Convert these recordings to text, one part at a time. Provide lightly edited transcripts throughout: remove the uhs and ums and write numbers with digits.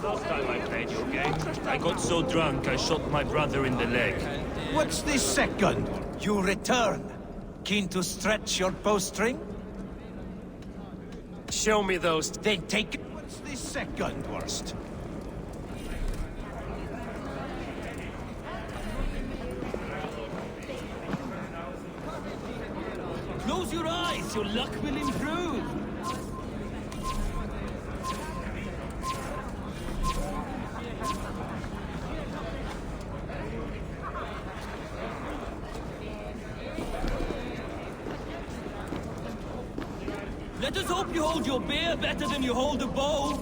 Last time I played your game, I got so drunk I shot my brother in the leg. What's the second? You return. Keen to stretch your bowstring? Show me those. Then take it. What's the second worst? Close your eyes, your luck will improve. Let us hope you hold your beer better than you hold a bow.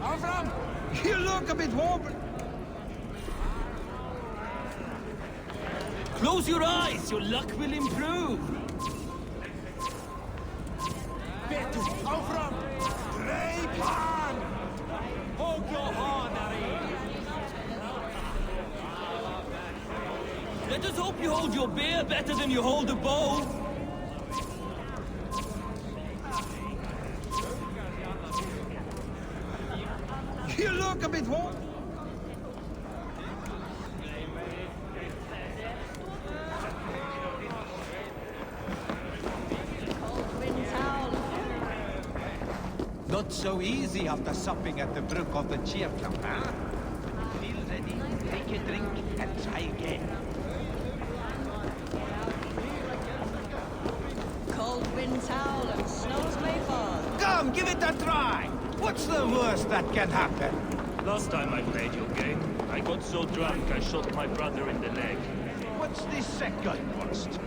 Avram! You look a bit wobbly. Close your eyes, your luck will improve. Betu, Avram! Dreipan! Let us hope you hold your beer better than you hold a bow. You look a bit wobbly. Not so easy after supping at the brook of the cheer club, huh? Feel ready, take a drink, and try again. Cold wind howl and snows may fall. Come, give it a try! What's the worst that can happen? Last time I played your game, I got so drunk I shot my brother in the leg. What's the second worst?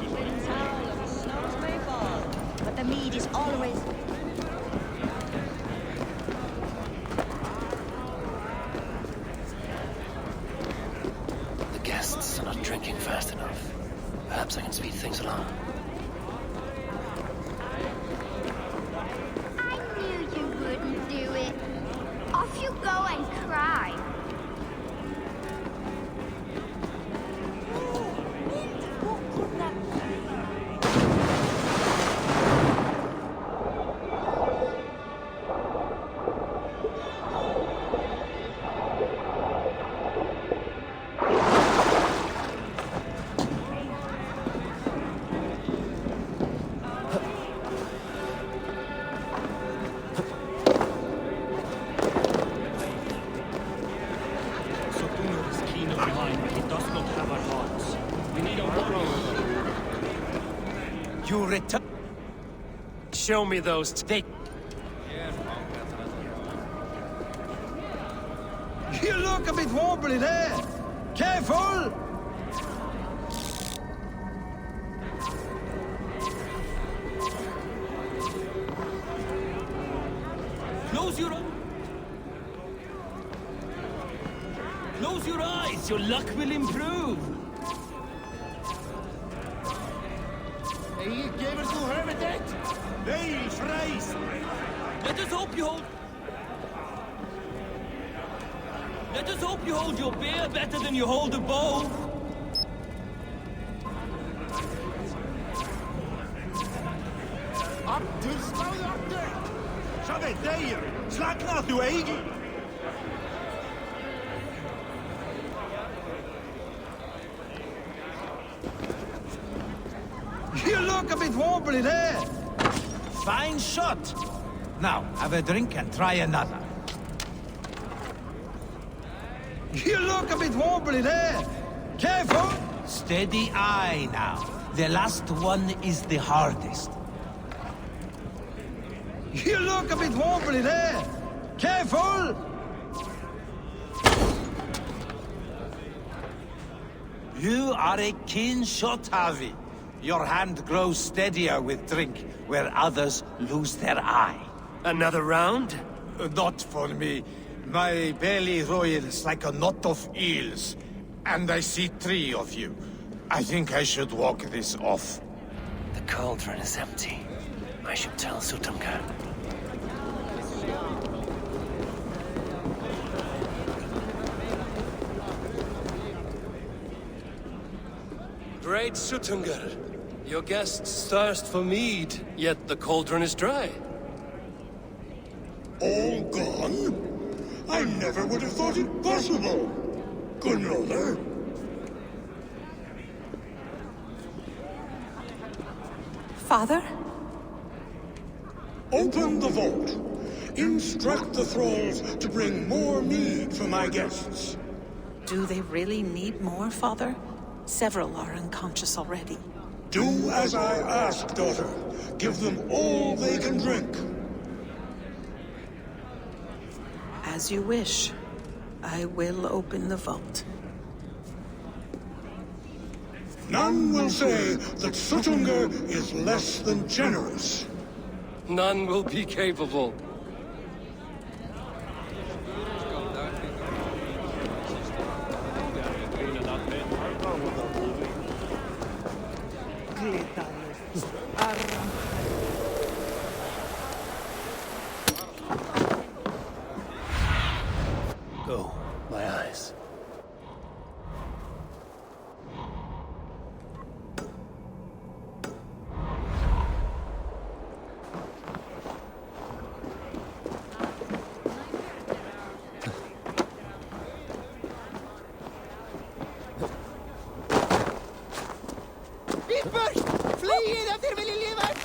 Winds howl and snows may fall. But the mead is always... The guests are not drinking fast enough. Perhaps I can speed things along. I knew you wouldn't do it. Off you go and cry. Sotuno is keen of mind, but he does not have our hearts. We need a warrior. You return. Show me those. They... You look a bit wobbly there. Careful! Close your... Close your eyes, your luck will improve. Let us hope you hold... Let us hope you hold your beer better than you hold a bow. Shove it there! Slag naar uw eigen! You look a bit wobbly there! Fine shot! Now, have a drink and try another. You look a bit wobbly there! Careful! Steady eye now. The last one is the hardest. You look a bit wobbly there! Careful! You are a keen shot, Harvey. Your hand grows steadier with drink, where others lose their eye. Another round? Not for me. My belly roils like a knot of eels, and I see 3 of you. I think I should walk this off. The cauldron is empty. I should tell Sutunga. Great Sutungar, your guests thirst for mead, yet the cauldron is dry. All gone? I never would have thought it possible. Gunrother? Father? Open the vault. Instruct the thralls to bring more mead for my guests. Do they really need more, Father? Several are unconscious already. Do as I ask, daughter. Give them all they can drink. As you wish. I will open the vault. None will say that Sutunga is less than generous. None will be capable. Go, my eyes.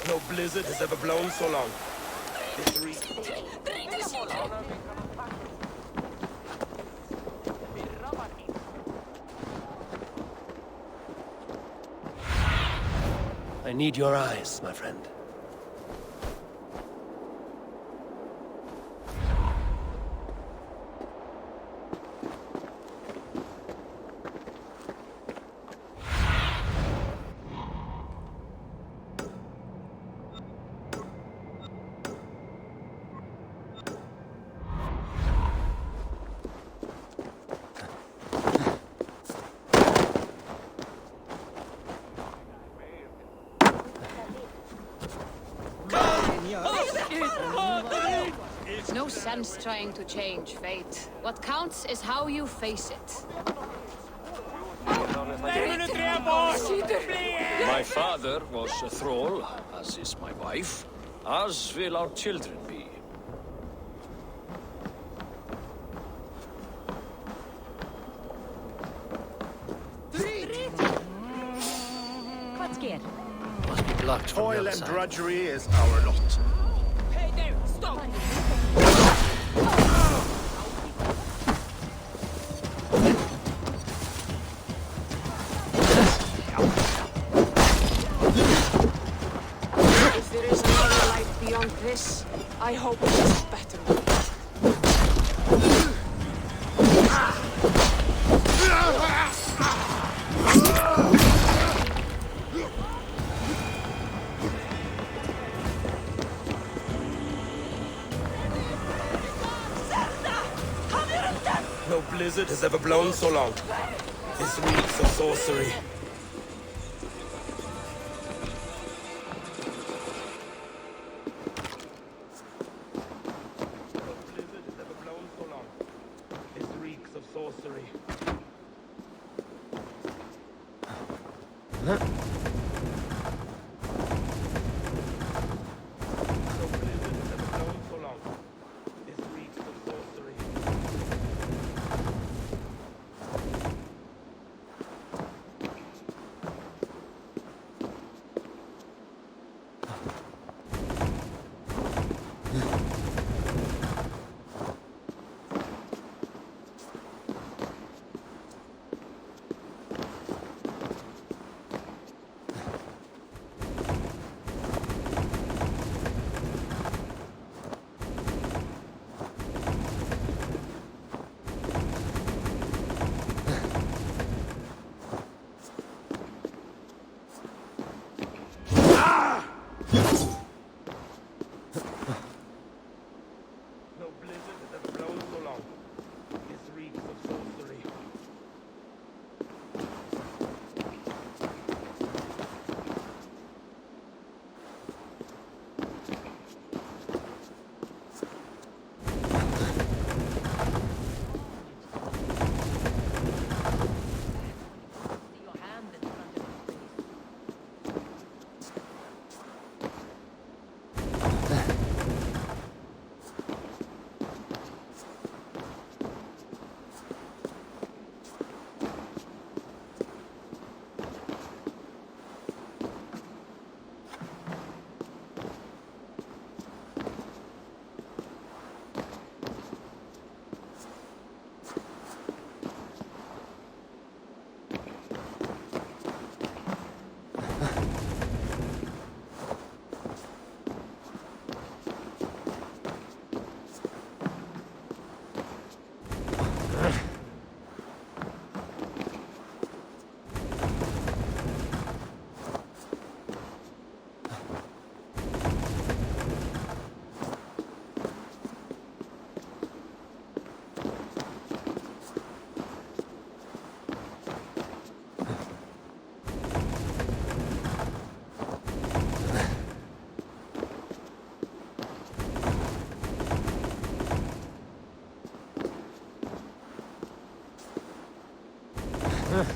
No blizzard has ever blown so long. I need your eyes, my friend. It's no sense trying to change fate. What counts is how you face it. My father was a thrall, as is my wife, as will our children be. Must be blocked from the Toil other and side. drudgery is our lot. Hey there, stop! If there is another life beyond this, I hope it is better. No blizzard has ever blown so long. This reeks of sorcery. No blizzard has ever blown so long. This reeks of sorcery. No blizzard has ever blown so long. This reeks of sorcery. No!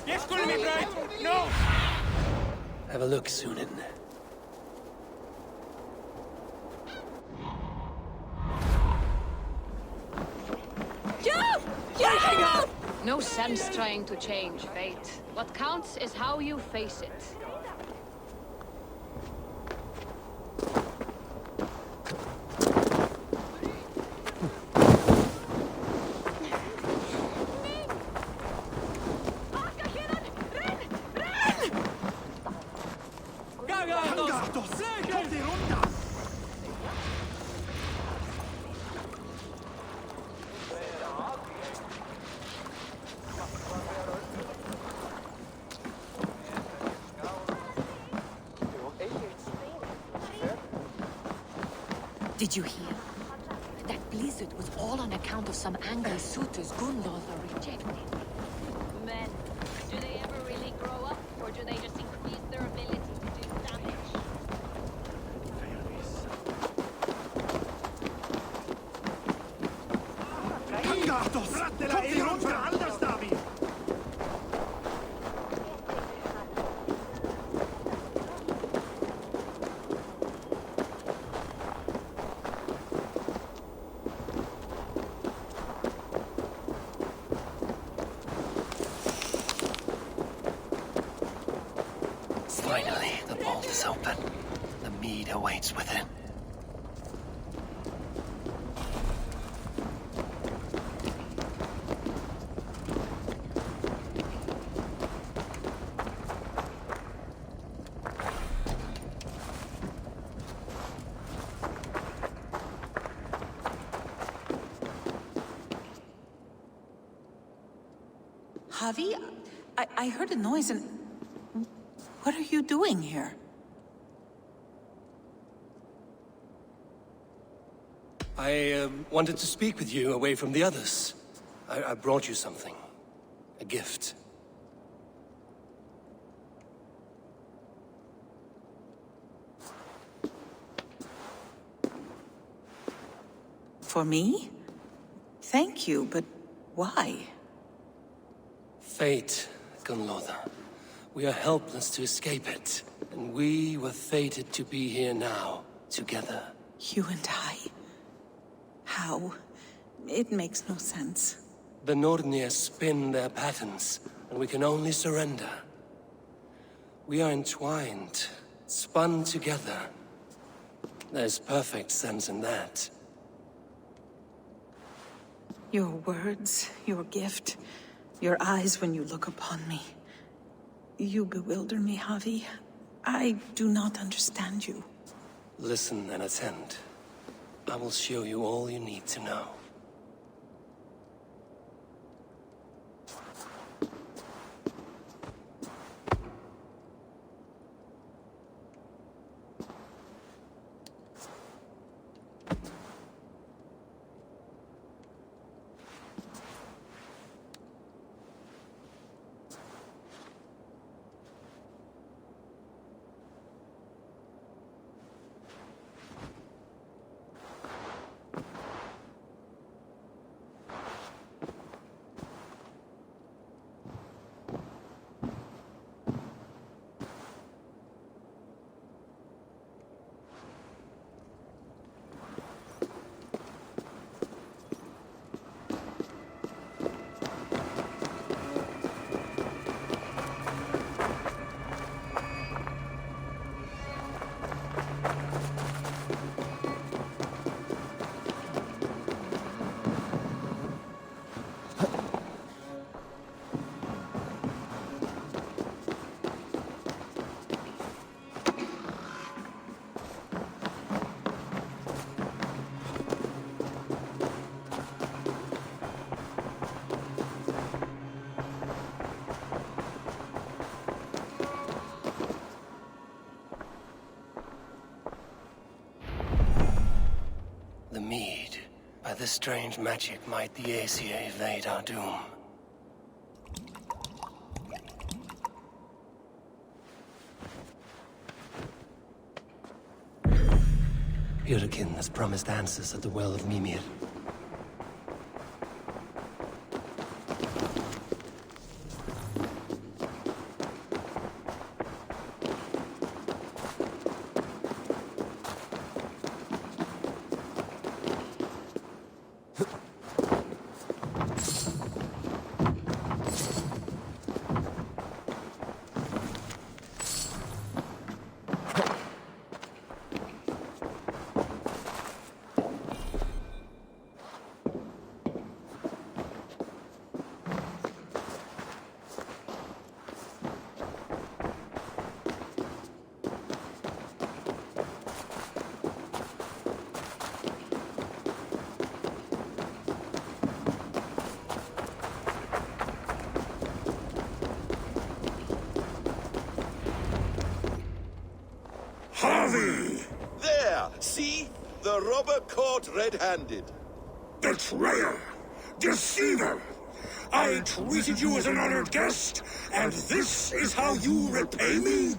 Ég skulum í braut! No! Have a look, Sunan. No sense trying to change fate. What counts is how you face it. Did you hear? That blizzard was all on account of some angry suitors Gunlothar rejected. Men, do they ever really grow up, or do they just increase their ability to do damage? Finally, the vault is open. The mead awaits within. Javi, I heard a noise and... What are you doing here? I wanted to speak with you away from the others. I brought you something. A gift. For me? Thank you, but why? Fate, Gunlothar. We are helpless to escape it. And we were fated to be here now, together. You and I? How? It makes no sense. The Nordnir spin their patterns, and we can only surrender. We are entwined, spun together. There's perfect sense in that. Your words, your gift, your eyes when you look upon me. You bewilder me, Javi. I do not understand you. Listen and attend. I will show you all you need to know. By this strange magic might the Aesir evade our doom. Yrkin has promised answers at the Well of Mimir. Harvey! There! See? The robber caught red-handed. Betrayer! Deceiver! I treated you as an honored guest, and this is how you repay me?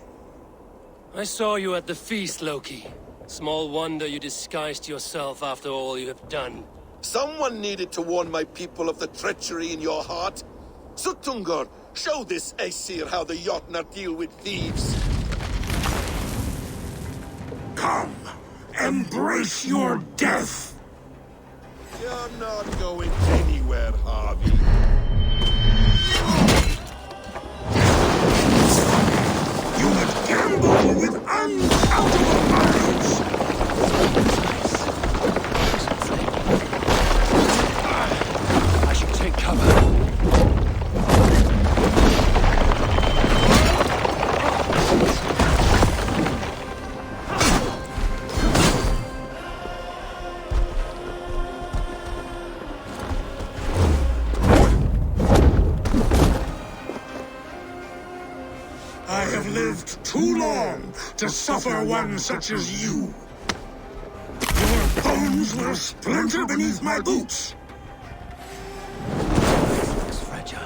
I saw you at the feast, Loki. Small wonder you disguised yourself after all you have done. Someone needed to warn my people of the treachery in your heart. Suttungr, show this Aesir how the Jotnar deal with thieves. Come, embrace your death! You're not going anywhere, Harvey. You would gamble with uncountable lives! I should take cover. I have lived too long to suffer one such as you. Your bones will splinter beneath my boots. Looks fragile.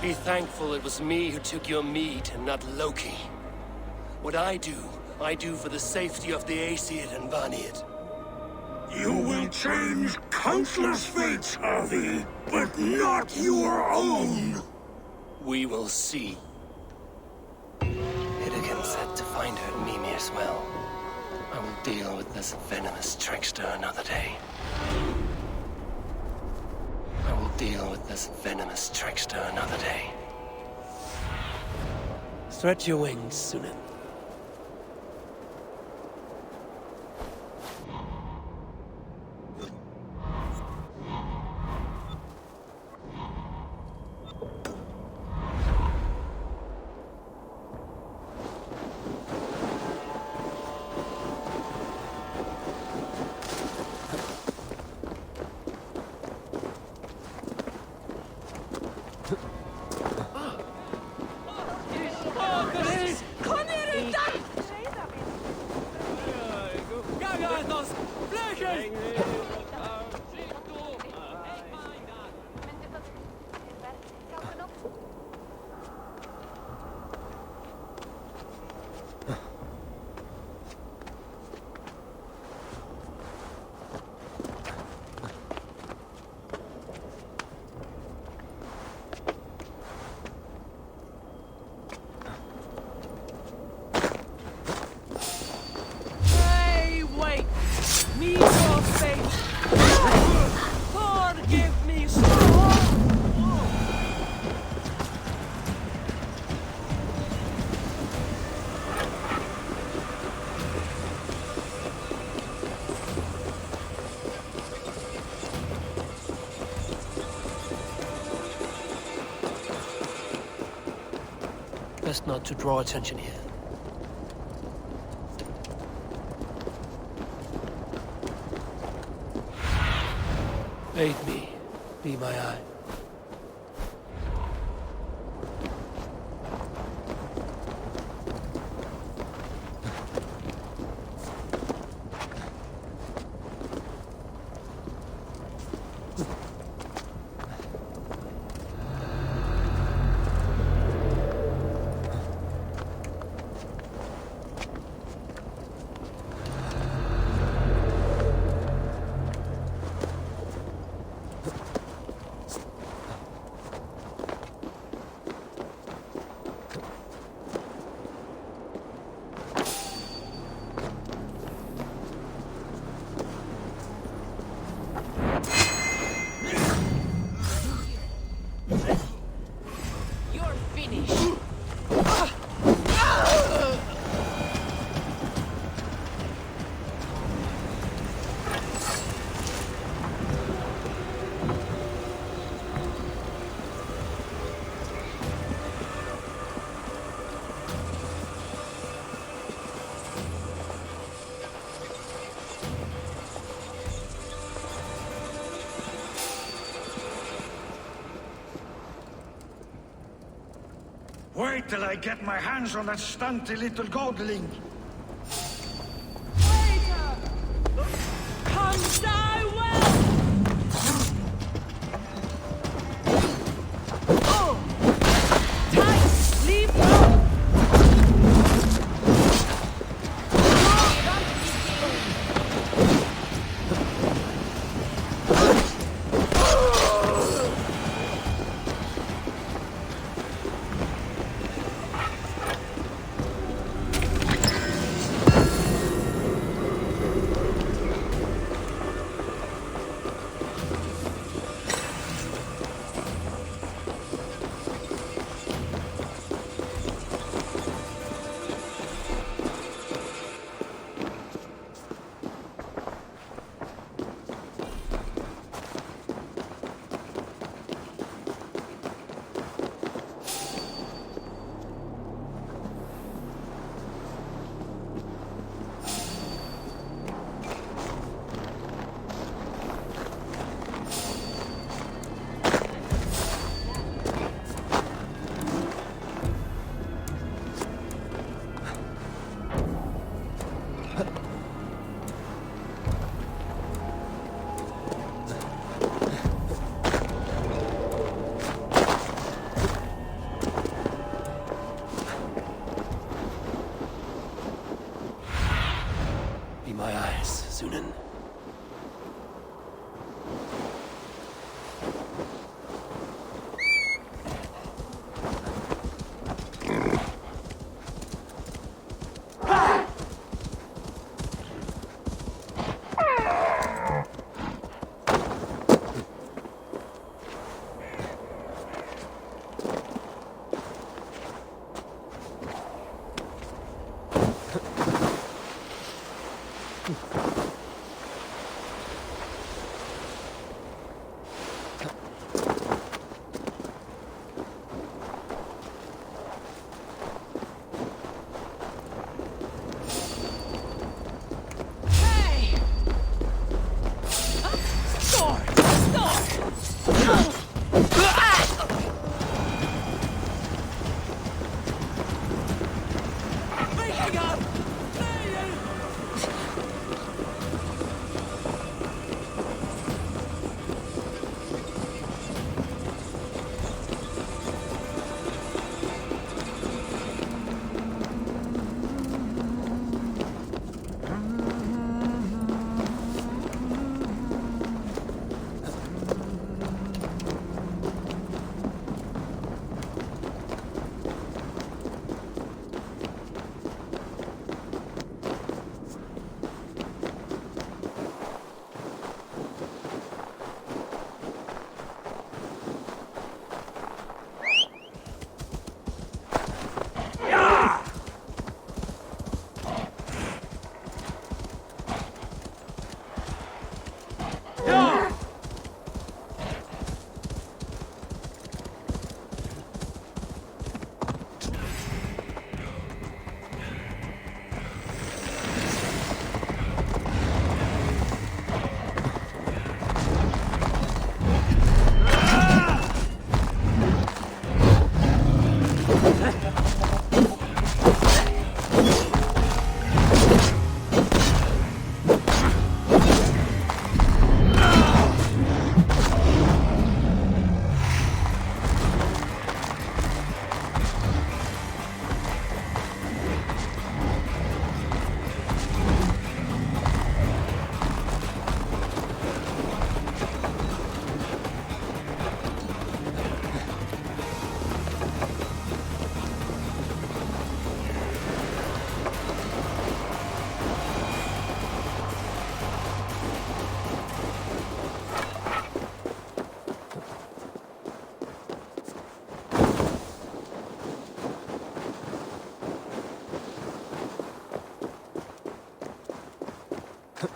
Be thankful it was me who took your meat and not Loki. What I do for the safety of the Aesir and Vanir. You will change countless fates, Harvey, but not your own. We will see. Hidegan said to find her at Mimir's well. I will deal with this venomous trickster another day. I will deal with this venomous trickster another day. Stretch your wings, Sunan. Best not to draw attention here. Aid me. Be my eye. Wait till I get my hands on that stunty little godling. Come die well! Tight! Leave go! Be my eyes, Sunan. The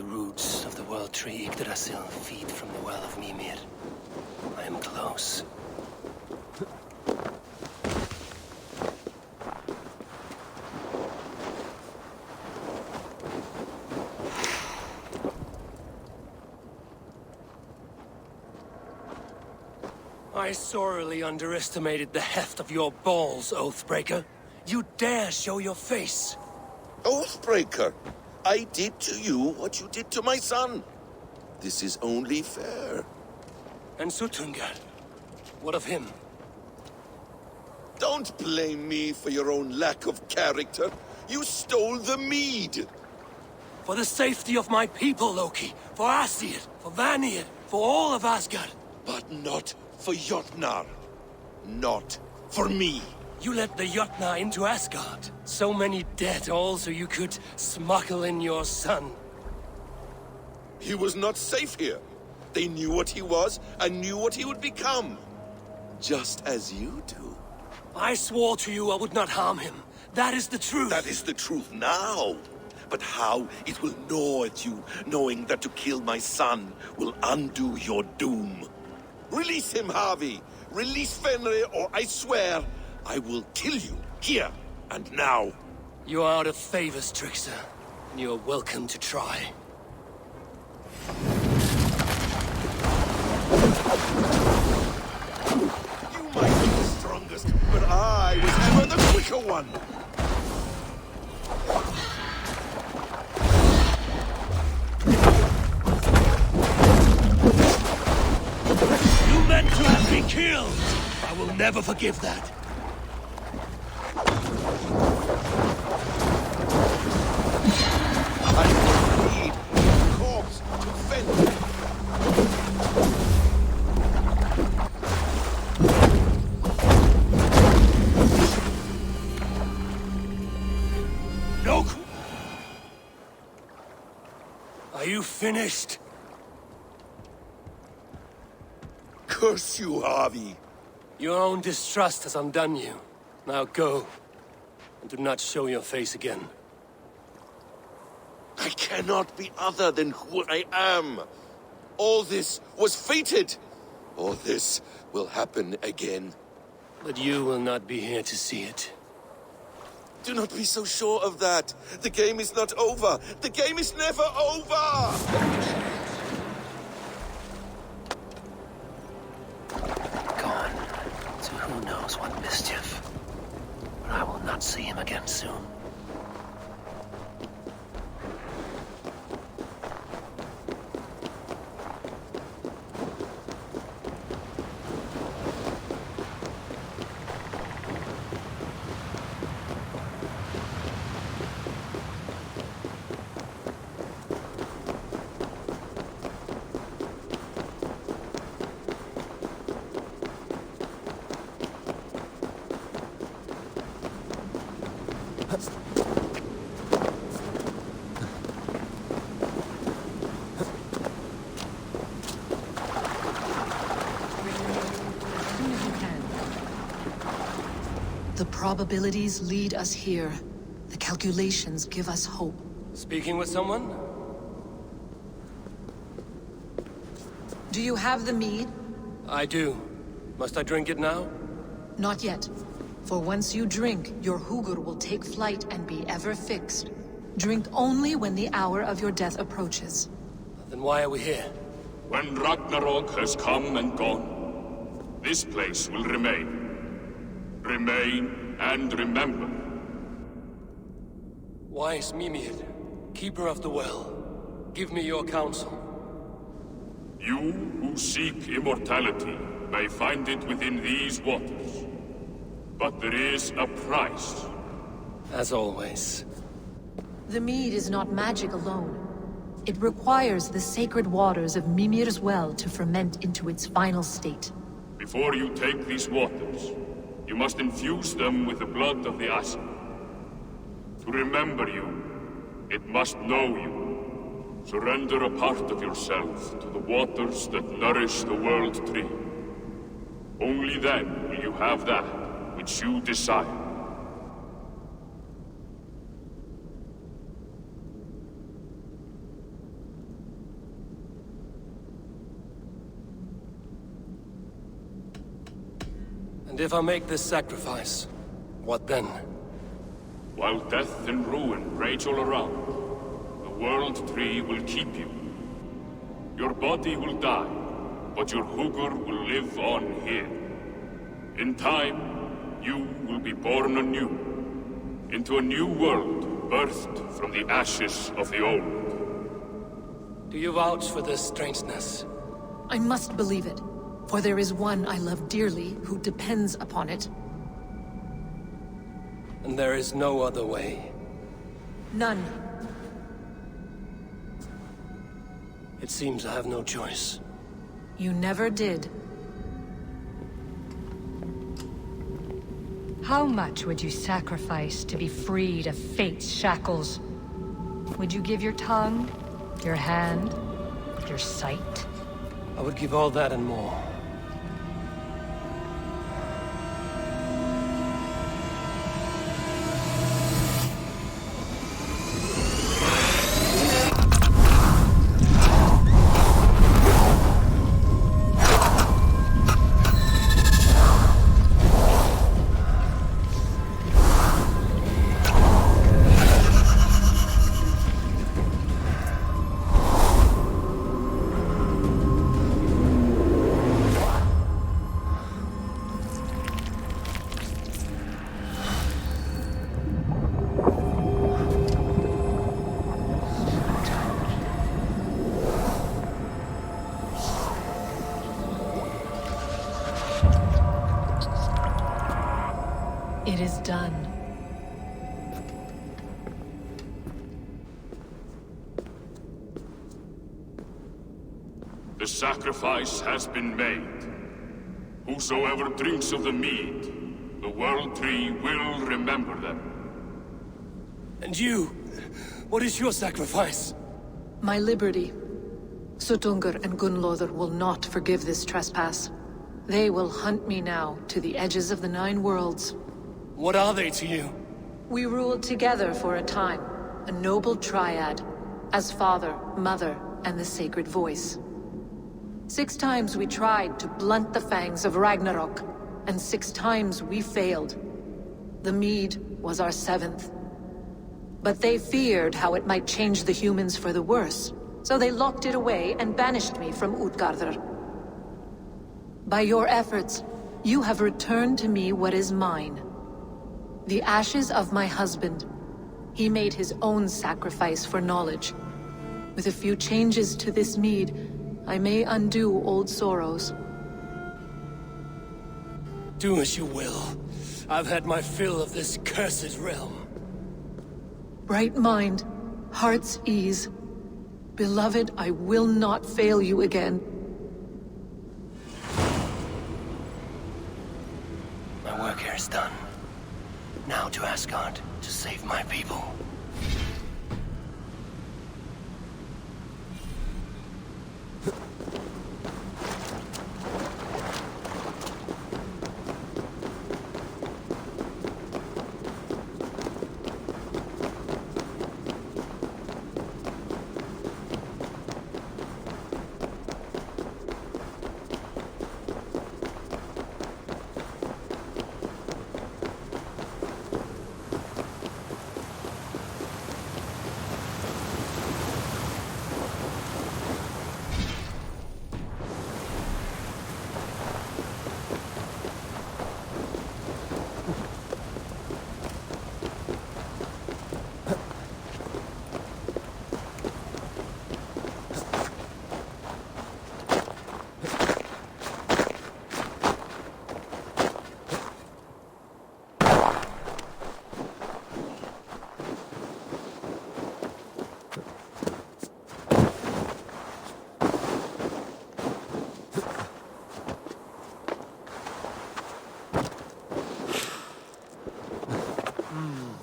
roots of the world tree Yggdrasil feed from the well of Mimir. I am close. I sorely underestimated the heft of your balls, Oathbreaker. You dare show your face! Oathbreaker, I did to you what you did to my son. This is only fair. And Suttungr? What of him? Don't blame me for your own lack of character. You stole the mead. For the safety of my people, Loki. For Aesir, for Vanir, for all of Asgard. But not for Jotnar. Not for me. You let the Jotnar into Asgard. So many dead, all so you could smuggle in your son. He was not safe here. They knew what he was and knew what he would become. Just as you do. I swore to you I would not harm him. That is the truth. That is the truth now. But how it will gnaw at you, knowing that to kill my son will undo your doom. Release him, Harvey. Release Fenrir, or I swear, I will kill you, here and now. You are out of favors, trickster. And you are welcome to try. You might be the strongest, but I was ever the quicker one. You meant to have me killed! I will never forgive that. I need a corpse to fend. No! Are you finished? Curse you, Harvey. Your own distrust has undone you. Now go. And do not show your face again. I cannot be other than who I am. All this was fated. All this will happen again. But you will not be here to see it. Do not be so sure of that. The game is not over. The game is never over! Gone to who knows what mischief. But I will not see him again soon. The probabilities lead us here. The calculations give us hope. Speaking with someone? Do you have the mead? I do. Must I drink it now? Not yet. For once you drink, your Hugur will take flight and be ever fixed. Drink only when the hour of your death approaches. Then why are we here? When Ragnarok has come and gone, this place will remain. Remain and remember. Wise Mimir, keeper of the well, give me your counsel. You who seek immortality may find it within these waters. But there is a price. As always. The mead is not magic alone. It requires the sacred waters of Mimir's well to ferment into its final state. Before you take these waters, you must infuse them with the blood of the Aesir. To remember you, it must know you. Surrender a part of yourself to the waters that nourish the world tree. Only then will you have that which you desire. And if I make this sacrifice, what then? While death and ruin rage all around, the World Tree will keep you. Your body will die, but your Hugur will live on here. In time, you will be born anew, into a new world birthed from the ashes of the old. Do you vouch for this strangeness? I must believe it, for there is one I love dearly who depends upon it. And there is no other way. None. It seems I have no choice. You never did. How much would you sacrifice to be freed of fate's shackles? Would you give your tongue, your hand, your sight? I would give all that and more. It is done. The sacrifice has been made. Whosoever drinks of the mead, the World Tree will remember them. And you? What is your sacrifice? My liberty. Suttungr and Gunlothar will not forgive this trespass. They will hunt me now to the edges of the Nine Worlds. What are they to you? We ruled together for a time, a noble triad, as father, mother, and the sacred voice. 6 times we tried to blunt the fangs of Ragnarok, and 6 times we failed. The mead was our 7th. But they feared how it might change the humans for the worse, so they locked it away and banished me from Utgardr. By your efforts, you have returned to me what is mine. The ashes of my husband. He made his own sacrifice for knowledge. With a few changes to this mead, I may undo old sorrows. Do as you will. I've had my fill of this cursed realm. Bright mind, heart's ease. Beloved, I will not fail you again. My work here is done. Now to Asgard to save my people.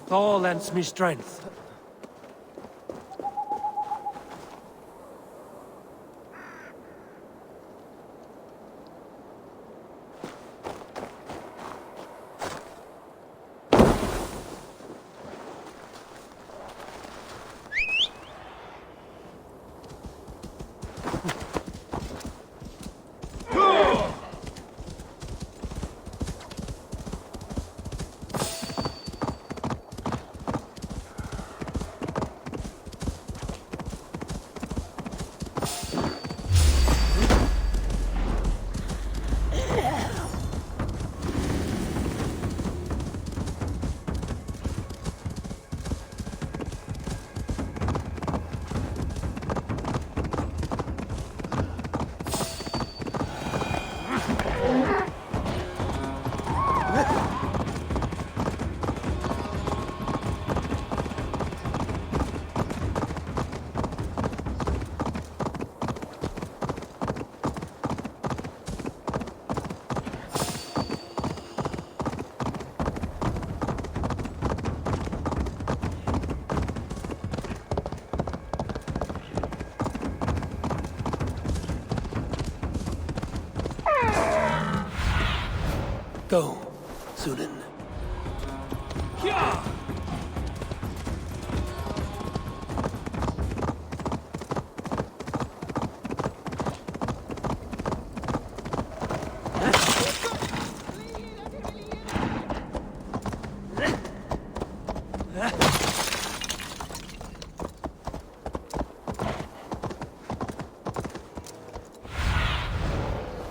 Thor lends me strength. Sunan.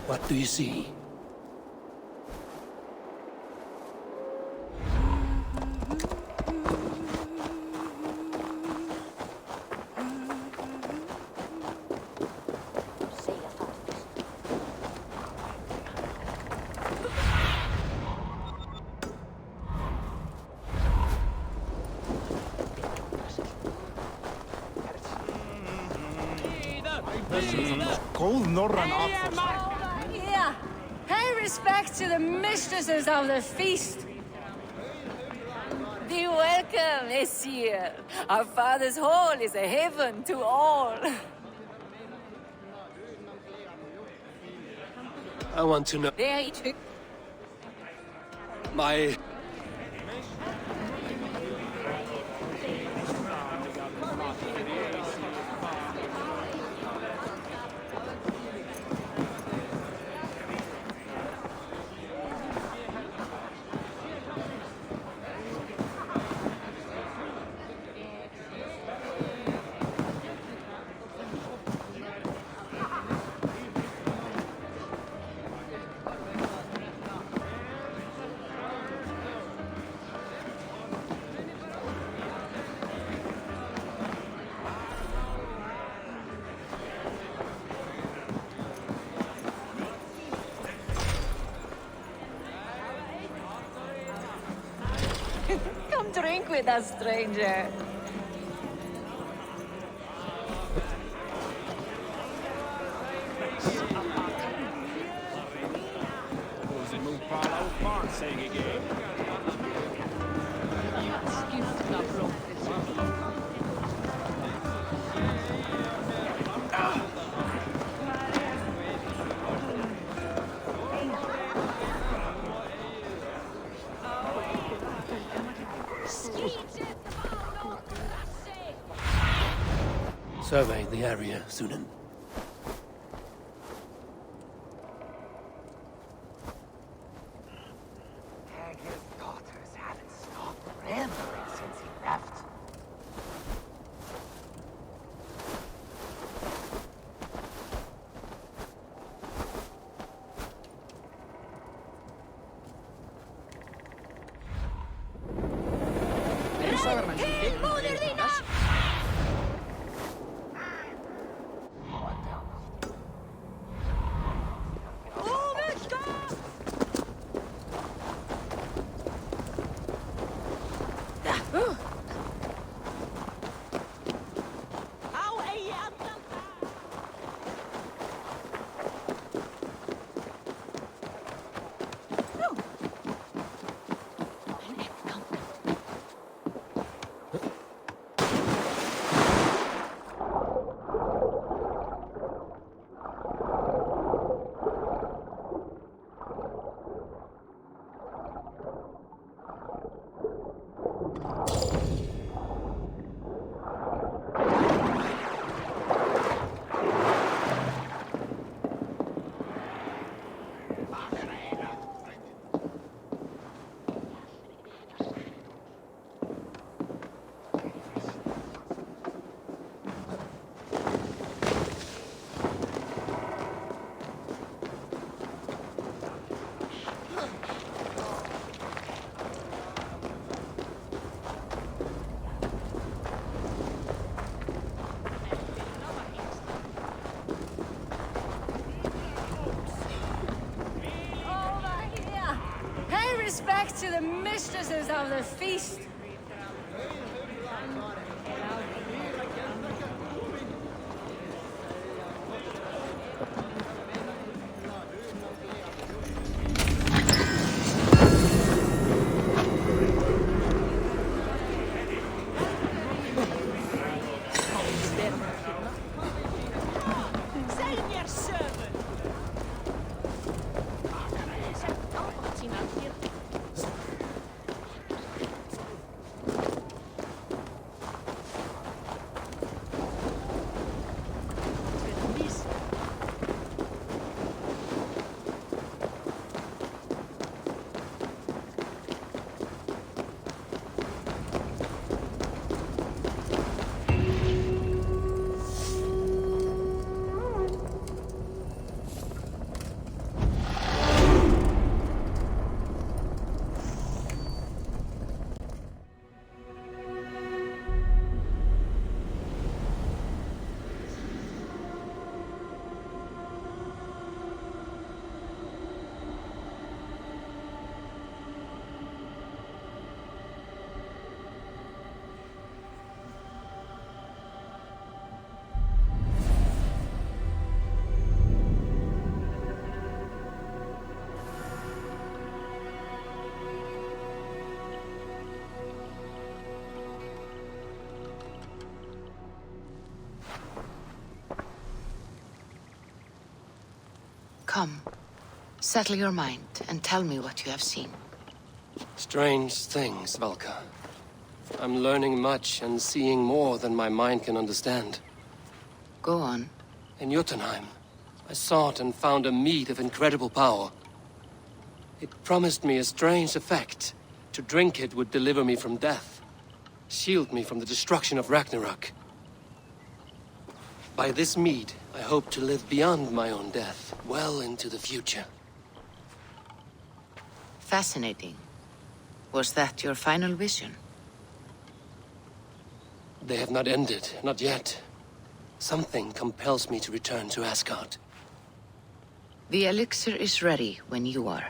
What do you see? Góð norræn Yeah. Pay respect to the mistresses of the feast. Be welcome, Messieurs. Our father's hall is a heaven to all. I want to know. There My... Come drink with us, stranger. Survey the area, Sunan. His daughters haven't stopped rambling since he left. Respect to the mistresses of the feast. Come. Settle your mind and tell me what you have seen. Strange things, Valka. I'm learning much and seeing more than my mind can understand. Go on. In Jotunheim, I sought and found a mead of incredible power. It promised me a strange effect. To drink it would deliver me from death, shield me from the destruction of Ragnarok. By this mead, I hope to live beyond my own death, well into the future. Fascinating. Was that your final vision? They have not ended, not yet. Something compels me to return to Asgard. The elixir is ready when you are.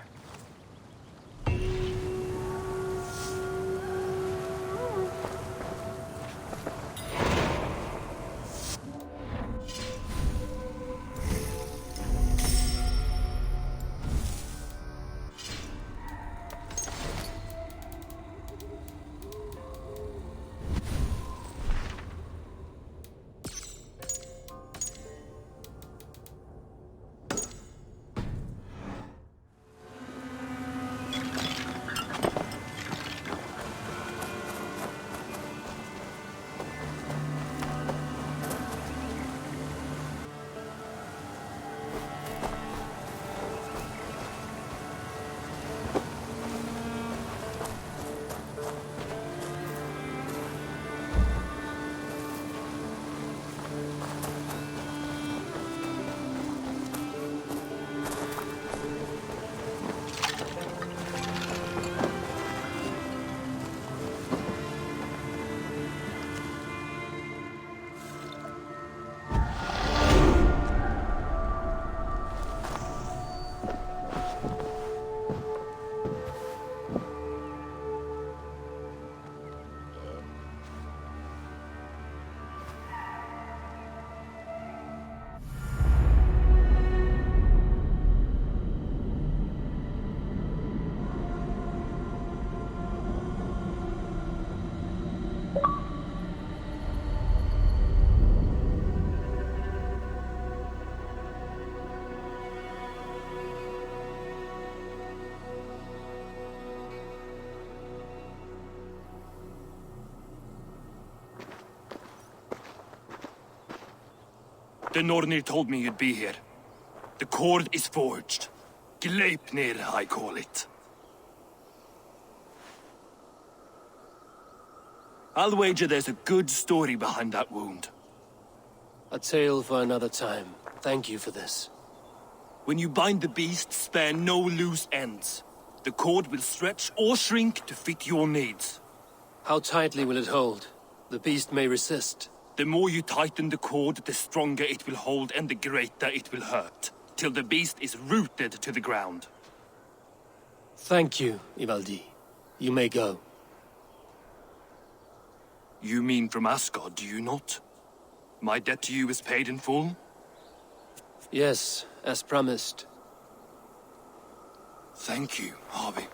The Nornir told me you'd be here. The cord is forged. Gleipnir, I call it. I'll wager there's a good story behind that wound. A tale for another time. Thank you for this. When you bind the beast, spare no loose ends. The cord will stretch or shrink to fit your needs. How tightly will it hold? The beast may resist. The more you tighten the cord, the stronger it will hold and the greater it will hurt, till the beast is rooted to the ground. Thank you, Ivaldi. You may go. You mean from Asgard, do you not? My debt to you is paid in full? Yes, as promised. Thank you, Harvey.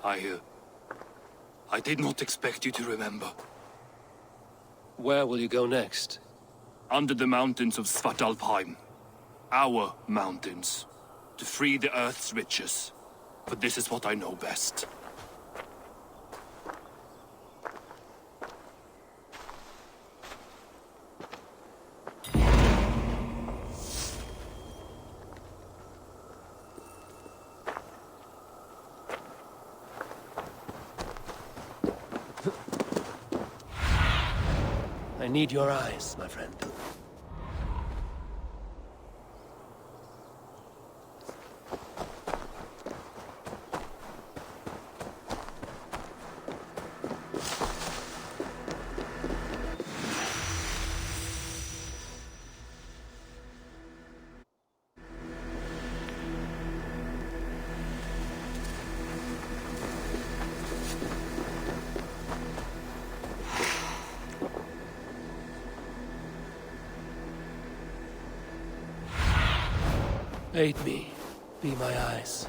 I did not expect you to remember. Where will you go next? Under the mountains of Svartalfheim. Our mountains. To free the Earth's riches. For this is what I know best. I need your eyes, my friend. Aid me. Be my eyes.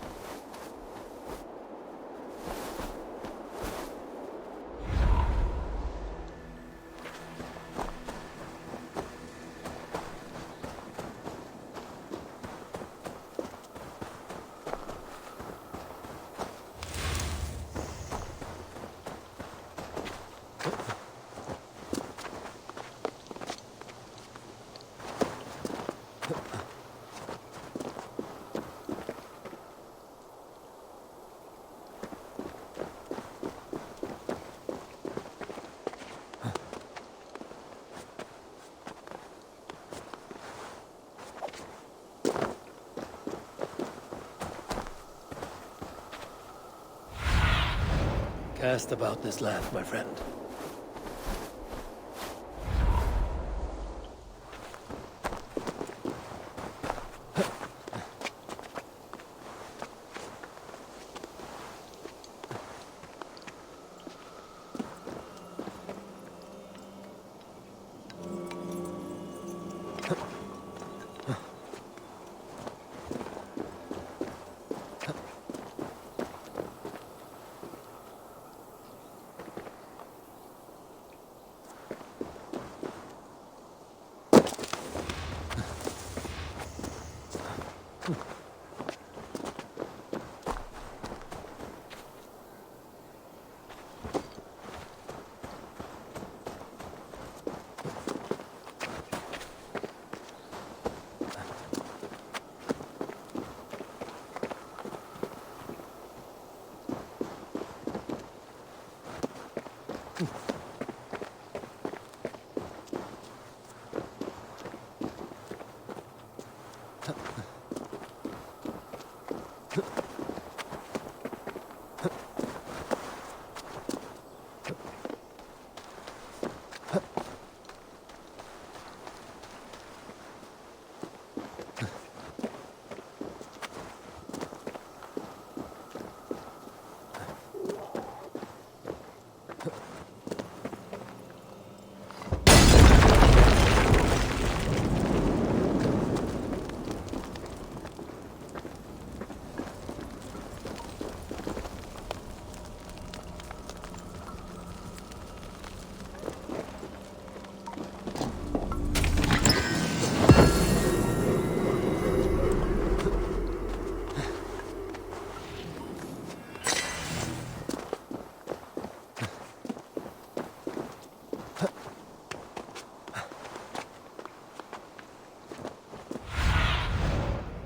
Cast about this land, my friend.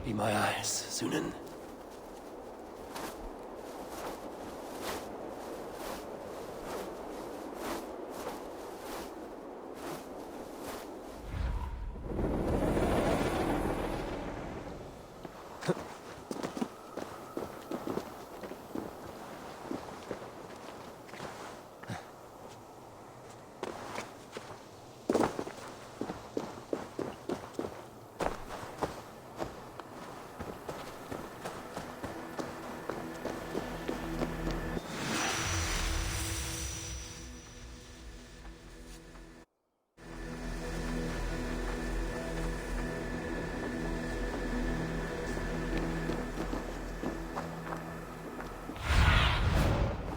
Be my eyes, Sunan.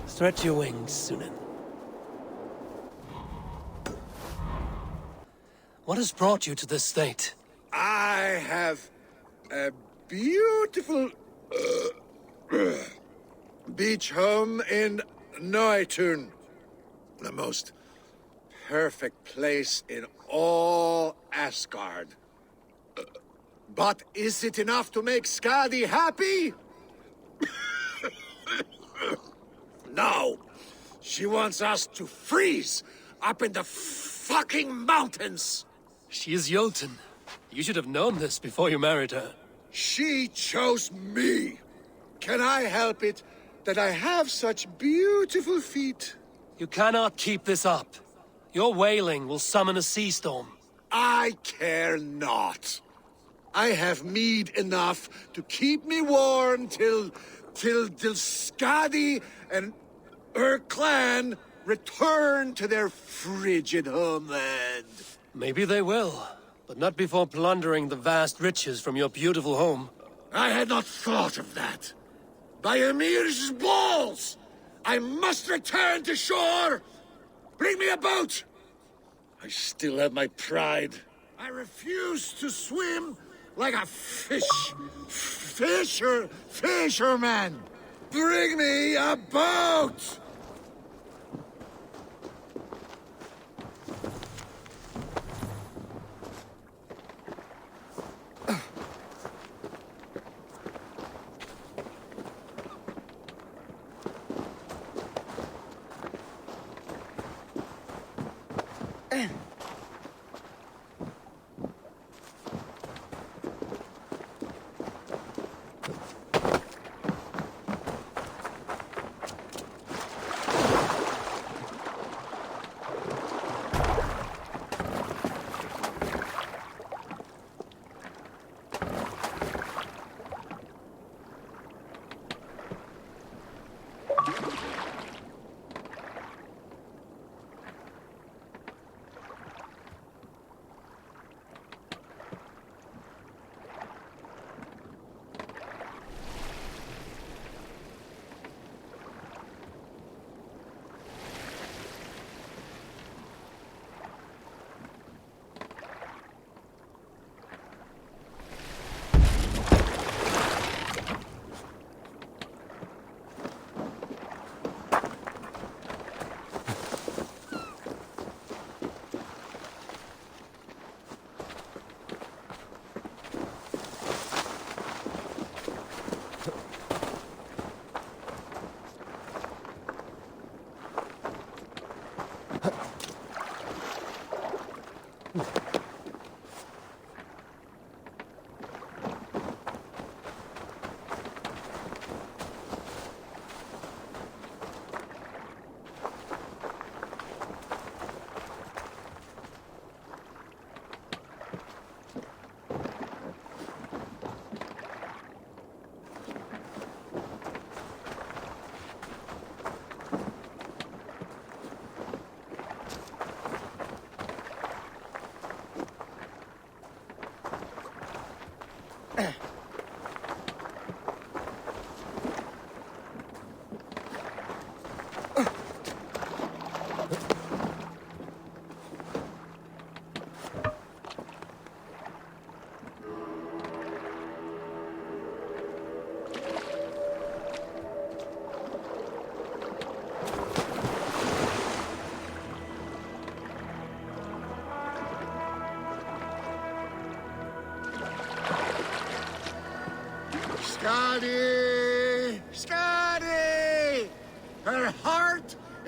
Stretch your wings, Sunan. What has brought you to this state? I have a beautiful beach home in Noitun. The most perfect place in all Asgard. But is it enough to make Skadi happy? No. She wants us to freeze up in the fucking mountains. She is Jotun. You should have known this before you married her. She chose me. Can I help it that I have such beautiful feet? You cannot keep this up. Your wailing will summon a sea storm. I care not. I have mead enough to keep me warm till Skadi and her clan return to their frigid homeland. Maybe they will, but not before plundering the vast riches from your beautiful home. I had not thought of that. By Emir's balls! I must return to shore! Bring me a boat! I still have my pride. I refuse to swim like a fisherman! Bring me a boat!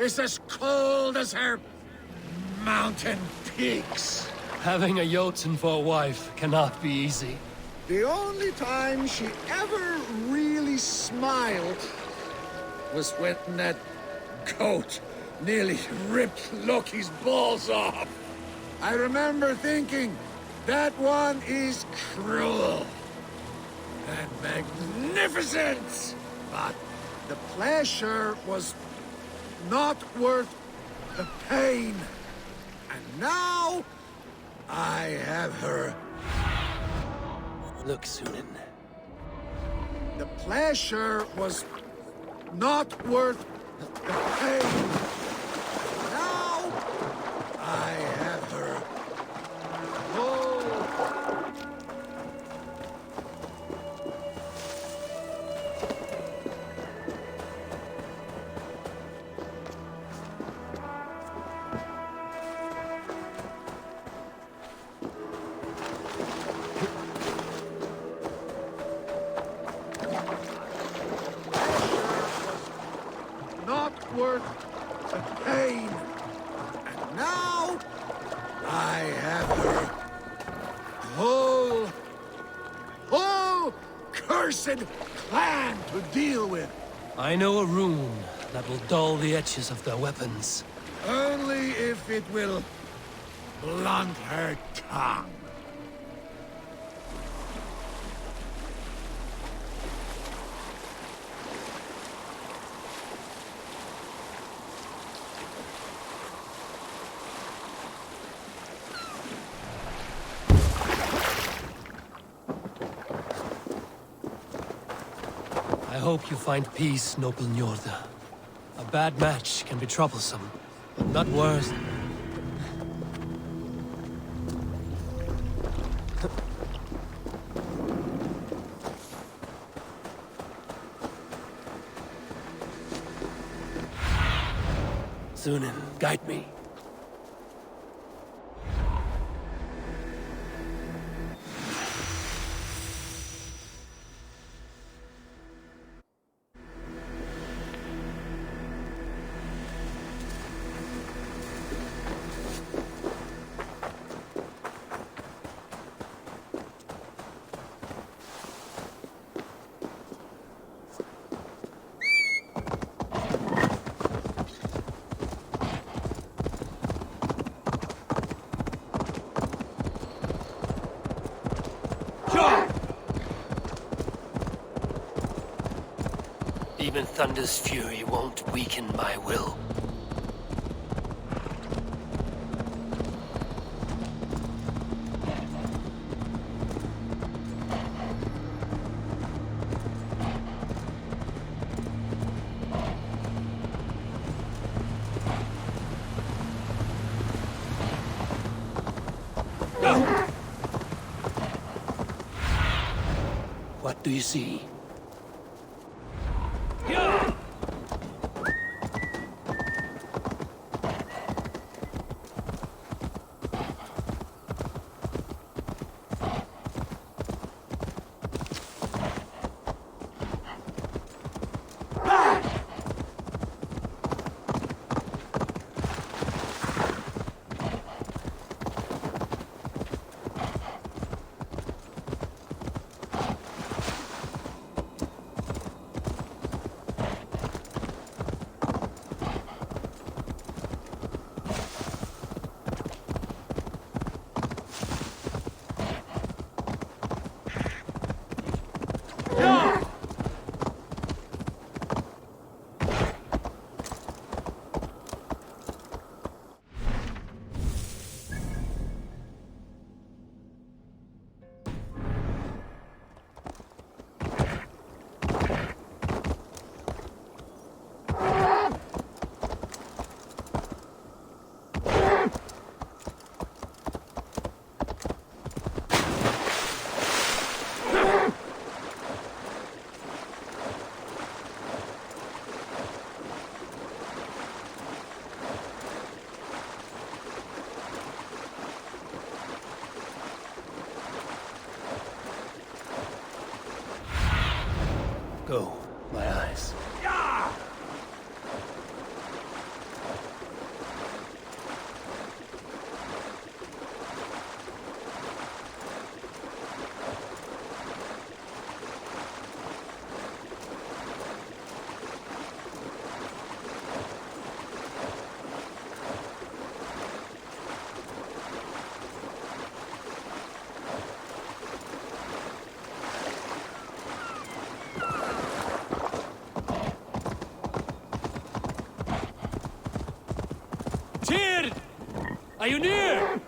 is as cold as her mountain peaks. Having a Jotun for a wife cannot be easy. The only time she ever really smiled was when that goat nearly ripped Loki's balls off. I remember thinking, that one is cruel and magnificent. But the pleasure was not worth the pain. And now, I have her. Look, Sunan. The pleasure was not worth the pain. Now, I have her. Oh. Not worth the pain. And now, I have her. Whole cursed clan to deal with. I know a rune that will dull the edges of their weapons. Only if it will blunt her tongue. I hope you find peace, noble Njorda. A bad match can be troublesome, but not worse. Sunan, guide me. Even Thunder's fury won't weaken my will. What do you see? Are you near?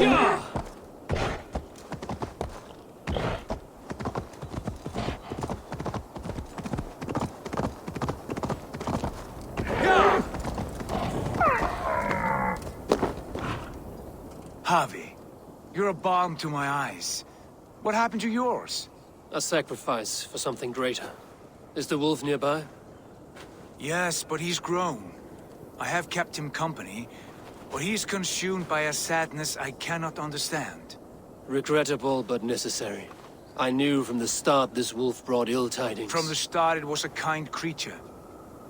Yeah! Javi, you're a balm to my eyes. What happened to yours? A sacrifice for something greater. Is the wolf nearby? Yes, but he's grown. I have kept him company, but he's consumed by a sadness I cannot understand. Regrettable, but necessary. I knew from the start this wolf brought ill tidings. From the start it was a kind creature.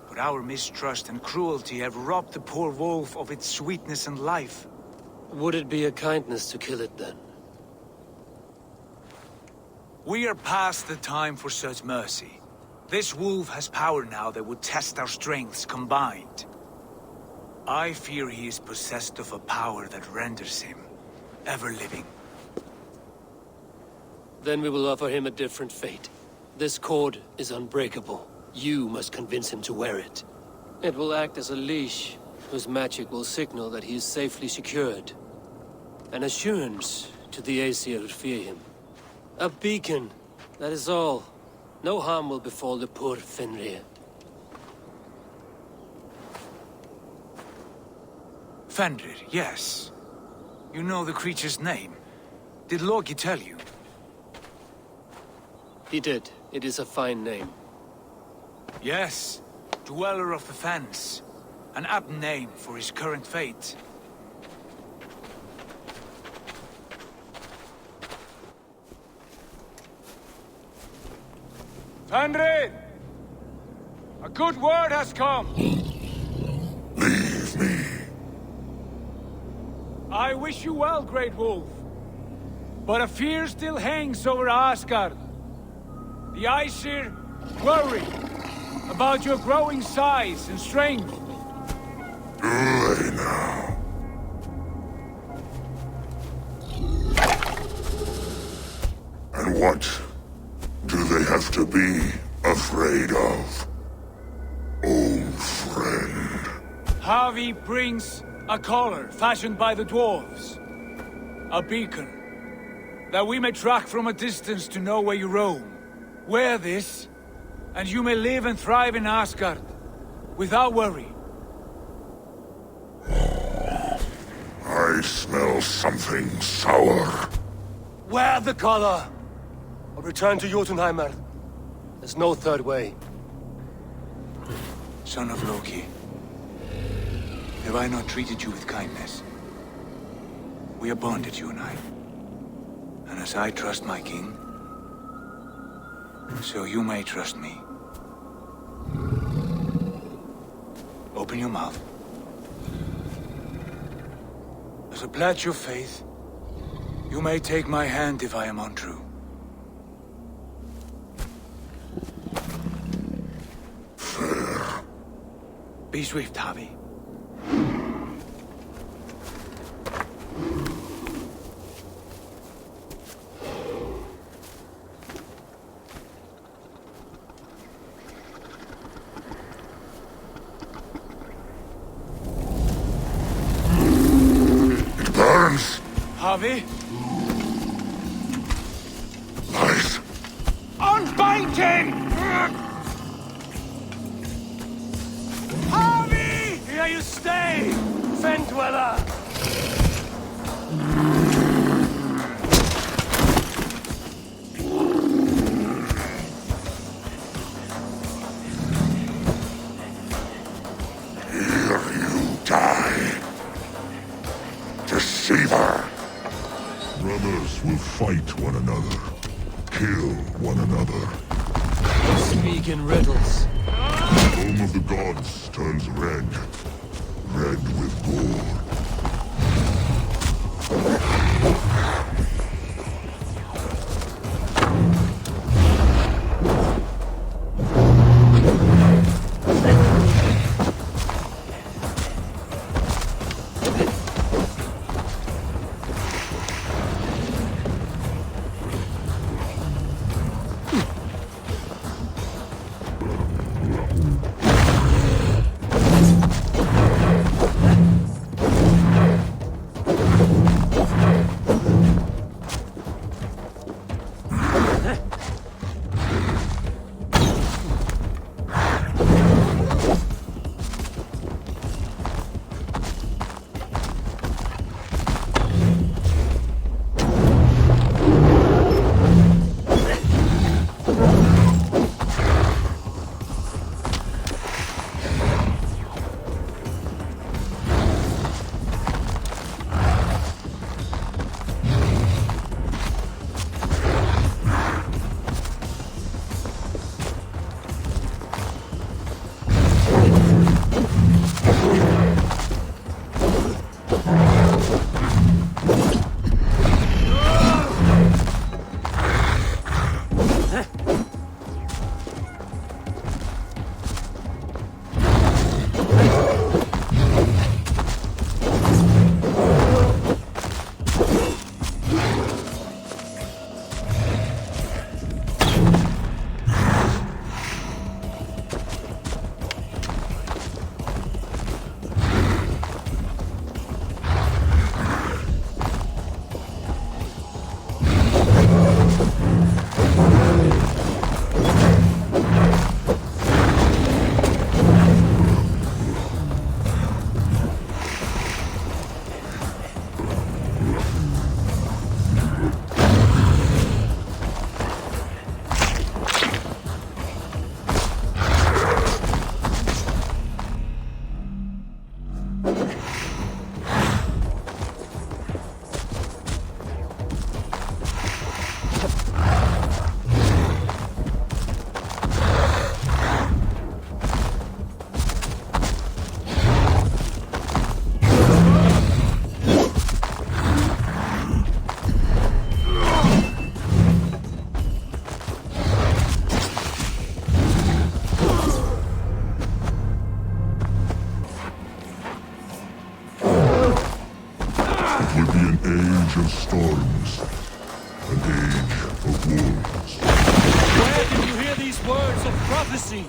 But our mistrust and cruelty have robbed the poor wolf of its sweetness and life. Would it be a kindness to kill it, then? We are past the time for such mercy. This wolf has power now that would test our strengths combined. I fear he is possessed of a power that renders him ever-living. Then we will offer him a different fate. This cord is unbreakable. You must convince him to wear it. It will act as a leash, whose magic will signal that he is safely secured. An assurance to the Aesir who fear him. A beacon, that is all. No harm will befall the poor Fenrir. Fenrir, yes. You know the creature's name. Did Loki tell you? He did. It is a fine name. Yes. Dweller of the Fens. An apt name for his current fate. Fenrir! A good word has come! Leave me. I wish you well, Great Wolf. But a fear still hangs over Asgard. The Aesir worry about your growing size and strength. Do they now? And what do they have to be afraid of? Old friend. Javi brings a collar fashioned by the dwarves. A beacon. That we may track from a distance to know where you roam. Wear this, and you may live and thrive in Asgard, without worry. I smell something sour. Wear the collar! Or return to Jotunheimer. There's no third way. Son of Loki, have I not treated you with kindness? We are bonded, you and I. And as I trust my king, so you may trust me. Open your mouth. As a pledge of faith, you may take my hand if I am untrue. Fair. Be swift, Javi. Javi? Nice. Unbind him! Javi! Here you stay, Fen Dweller! Here you die. Deceiver! Brothers will fight one another, kill one another. Speak in riddles. The home of the gods turns red, red with gore. prophecy!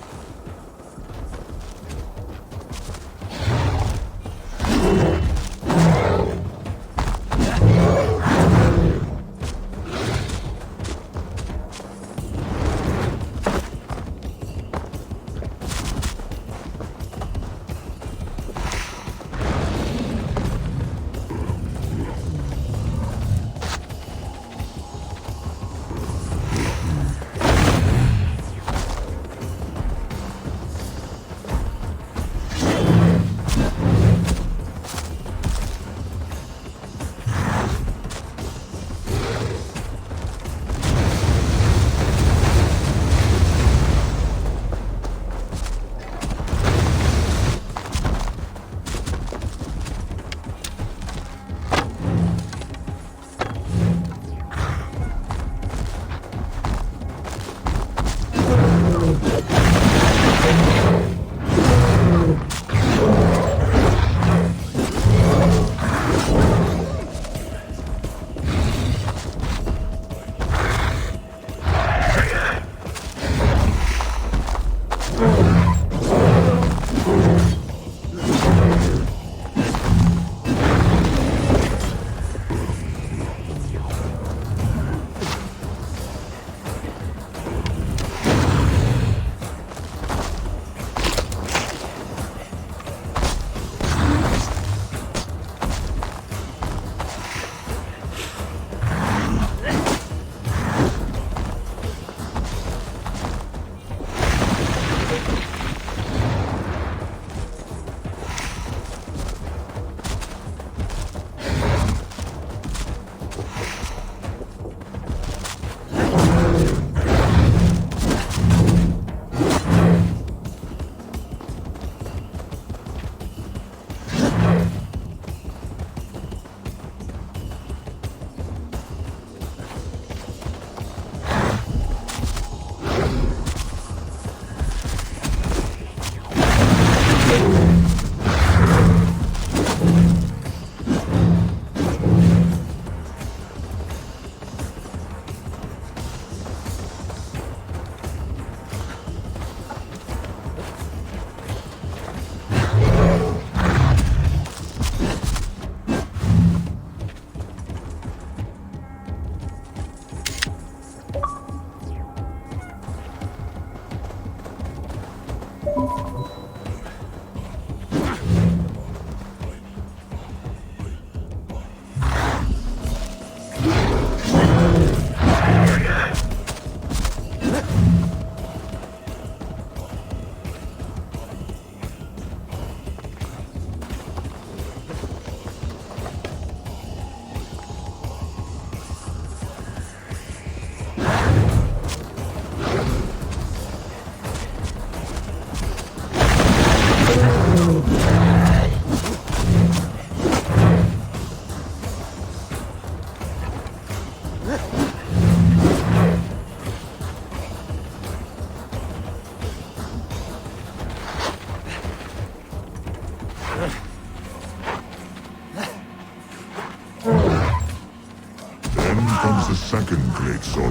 Comes the second great sorrow,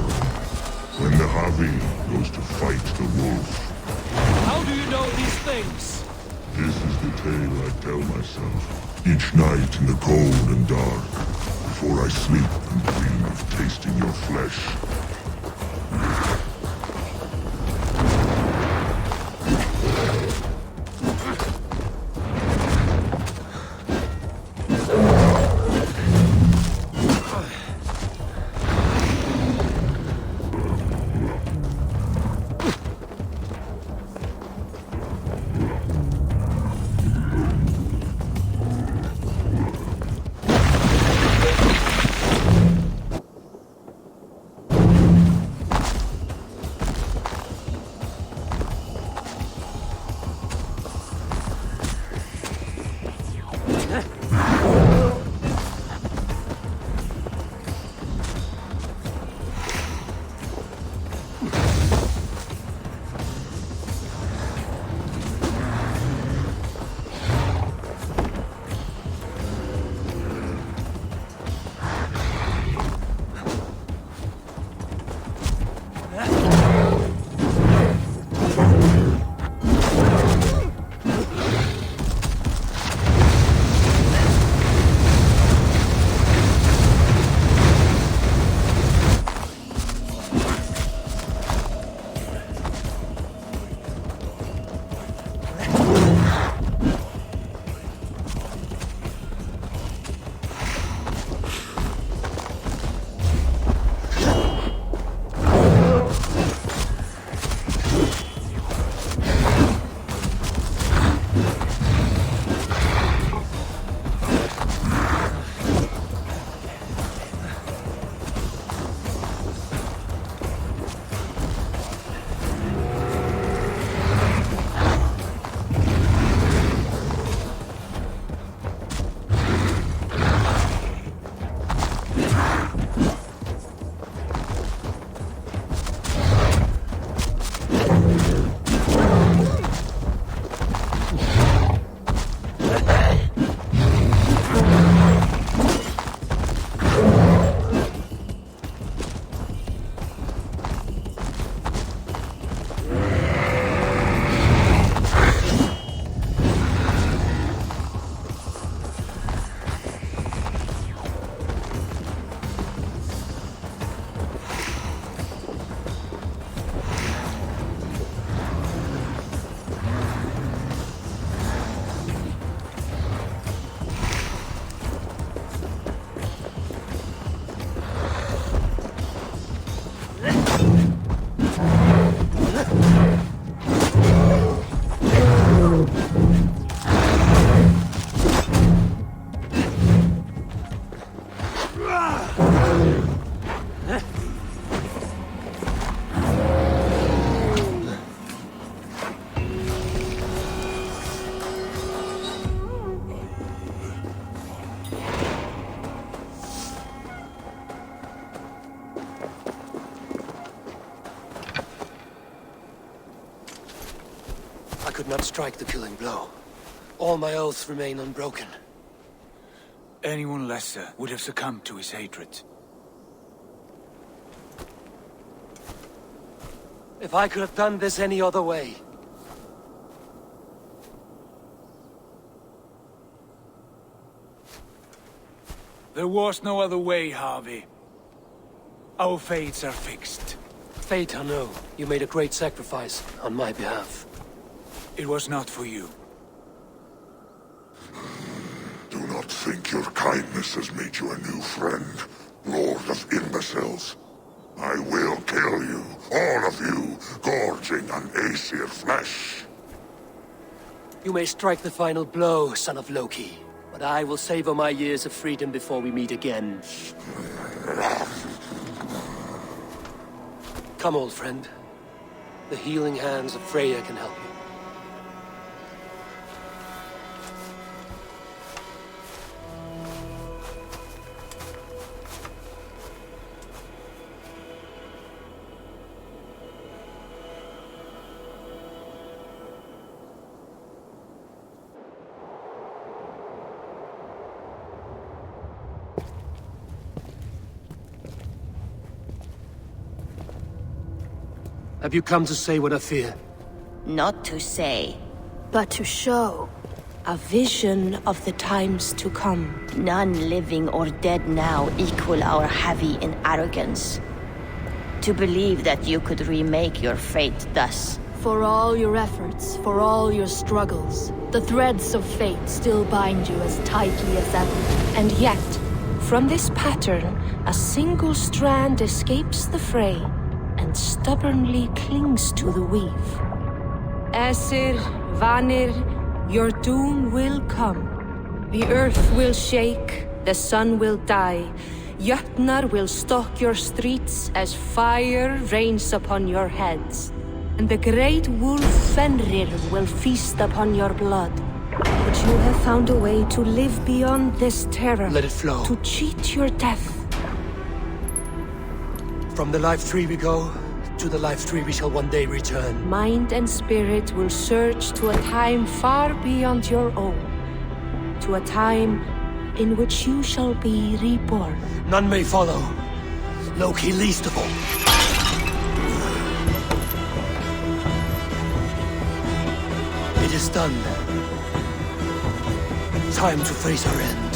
when the Havi goes to fight the wolf. How do you know these things? This is the tale I tell myself, each night in the cold and dark, before I sleep and dream of tasting your flesh. could not strike the killing blow. All my oaths remain unbroken. Anyone lesser would have succumbed to his hatred. If I could have done this any other way... There was no other way, Harvey. Our fates are fixed. Fate, I know. You made a great sacrifice on my behalf. It was not for you. Do not think your kindness has made you a new friend, Lord of Imbeciles. I will kill you, all of you, gorging on Aesir flesh. You may strike the final blow, son of Loki, but I will savor my years of freedom before we meet again. Come, old friend. The healing hands of Freya can help you. Have you come to say what I fear? Not to say, but to show a vision of the times to come. None living or dead now equal our heavy in arrogance. To believe that you could remake your fate thus. For all your efforts, for all your struggles, the threads of fate still bind you as tightly as ever. And yet, from this pattern, a single strand escapes the fray and stubbornly clings to the weave. Aesir, Vanir, your doom will come. The earth will shake, the sun will die. Jötnar will stalk your streets as fire rains upon your heads. And the great wolf Fenrir will feast upon your blood. But you have found a way to live beyond this terror. Let it flow. To cheat your death. From the life tree we go, to the life tree we shall one day return. Mind and spirit will surge to a time far beyond your own. To a time in which you shall be reborn. None may follow. Loki least of all. It is done. Time to face our end.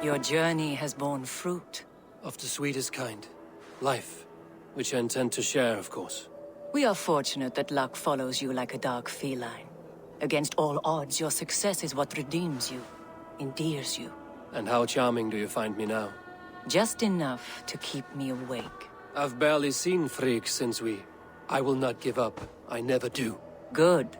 Your journey has borne fruit. Of the sweetest kind. Life. Which I intend to share, of course. We are fortunate that luck follows you like a dark feline. Against all odds, your success is what redeems you, endears you. And how charming do you find me now? Just enough to keep me awake. I've barely seen Frigg since we... I will not give up. I never do. Good.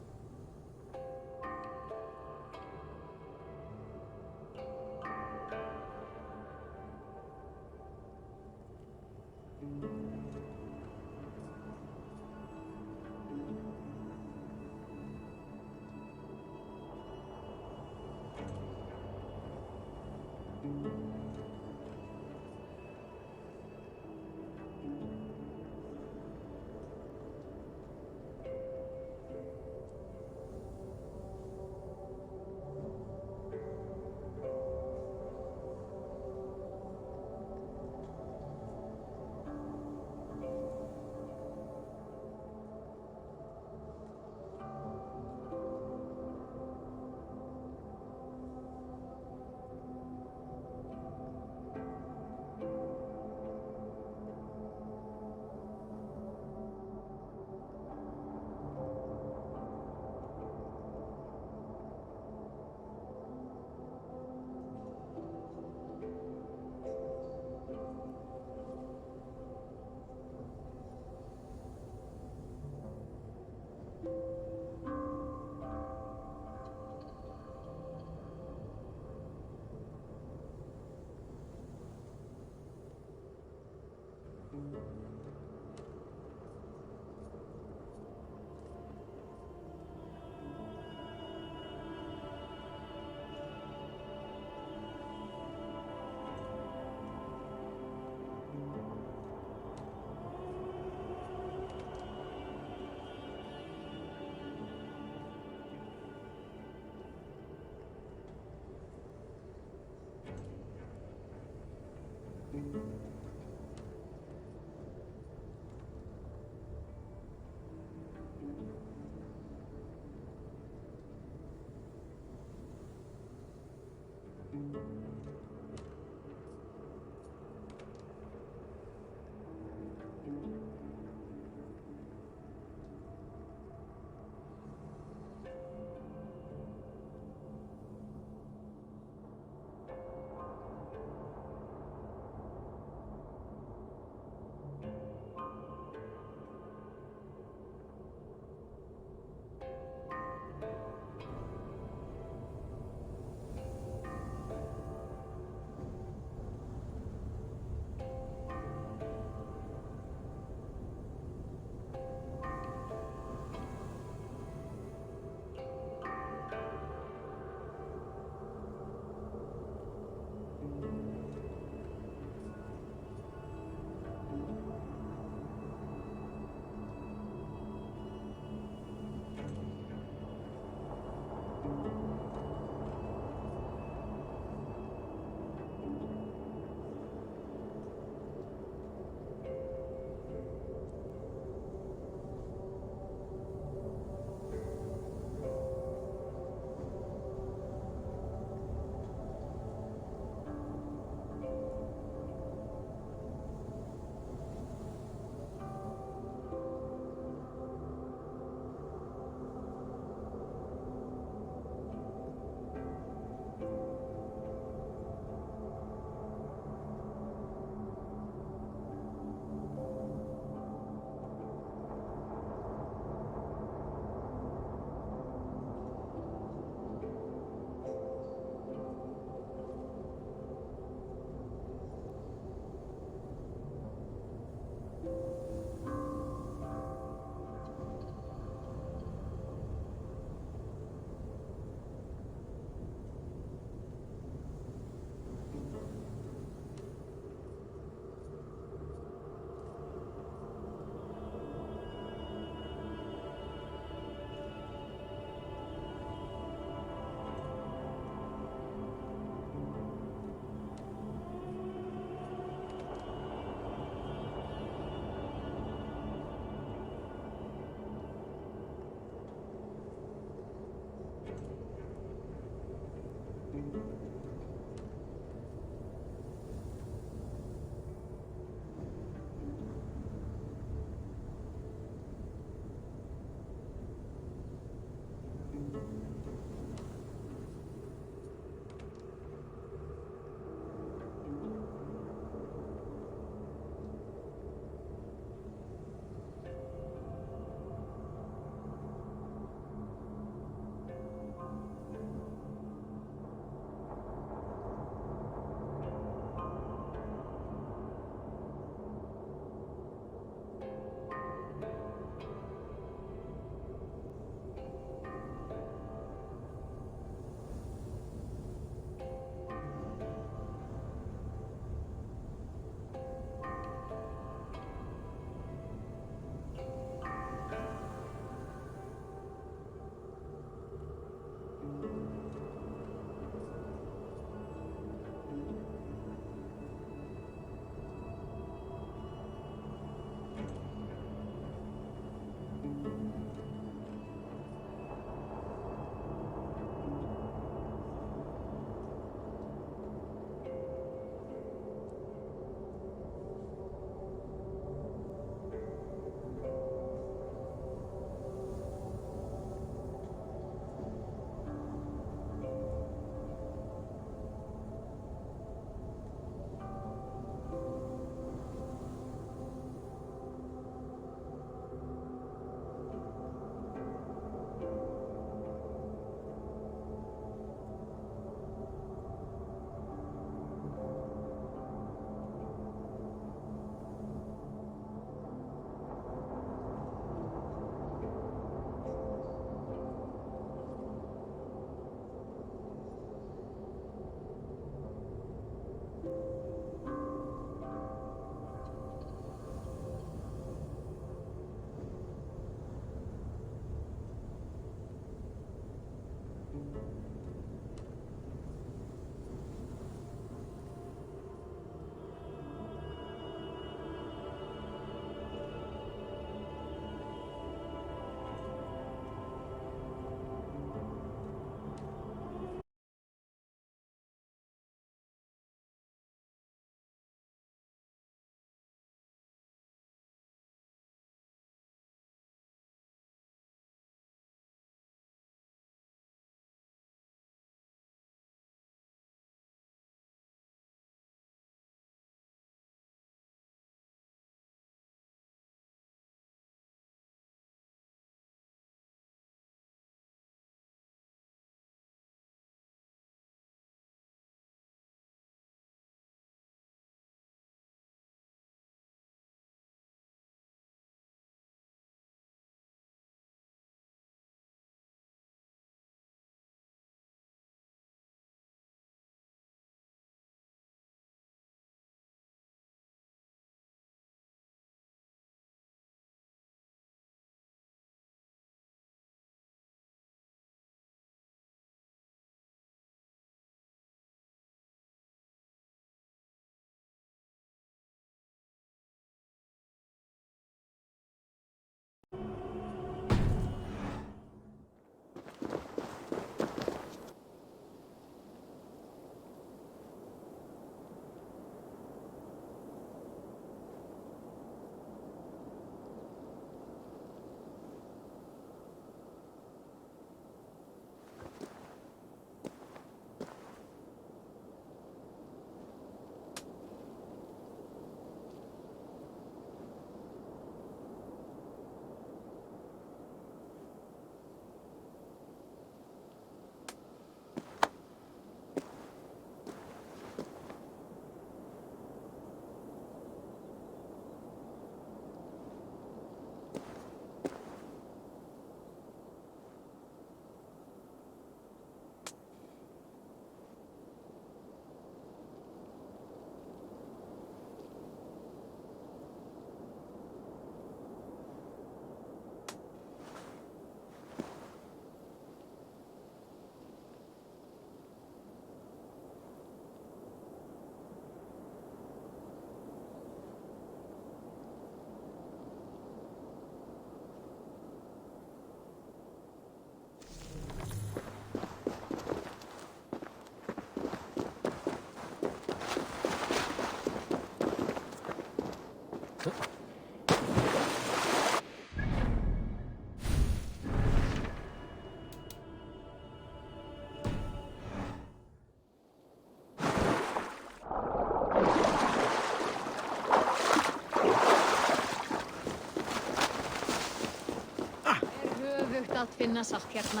skalt finna sátt hérna.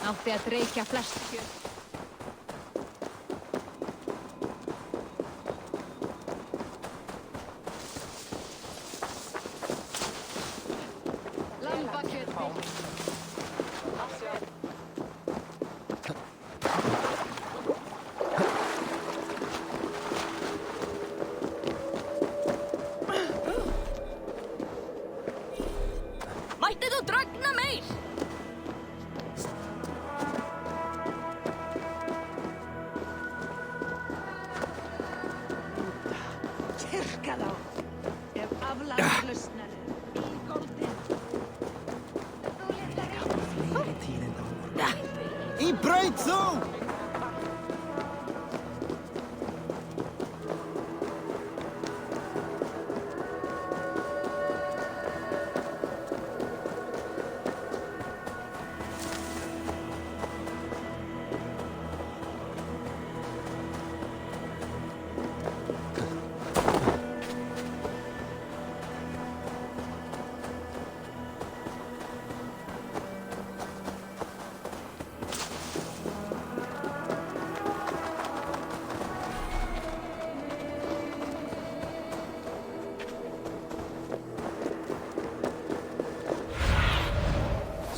Átti að reykja flest kjöt. Mætti þú dragna meir? Tyrka þá! Ef aflaður lausnar í góldin. Fleiri tíðin þá. Í braut þú!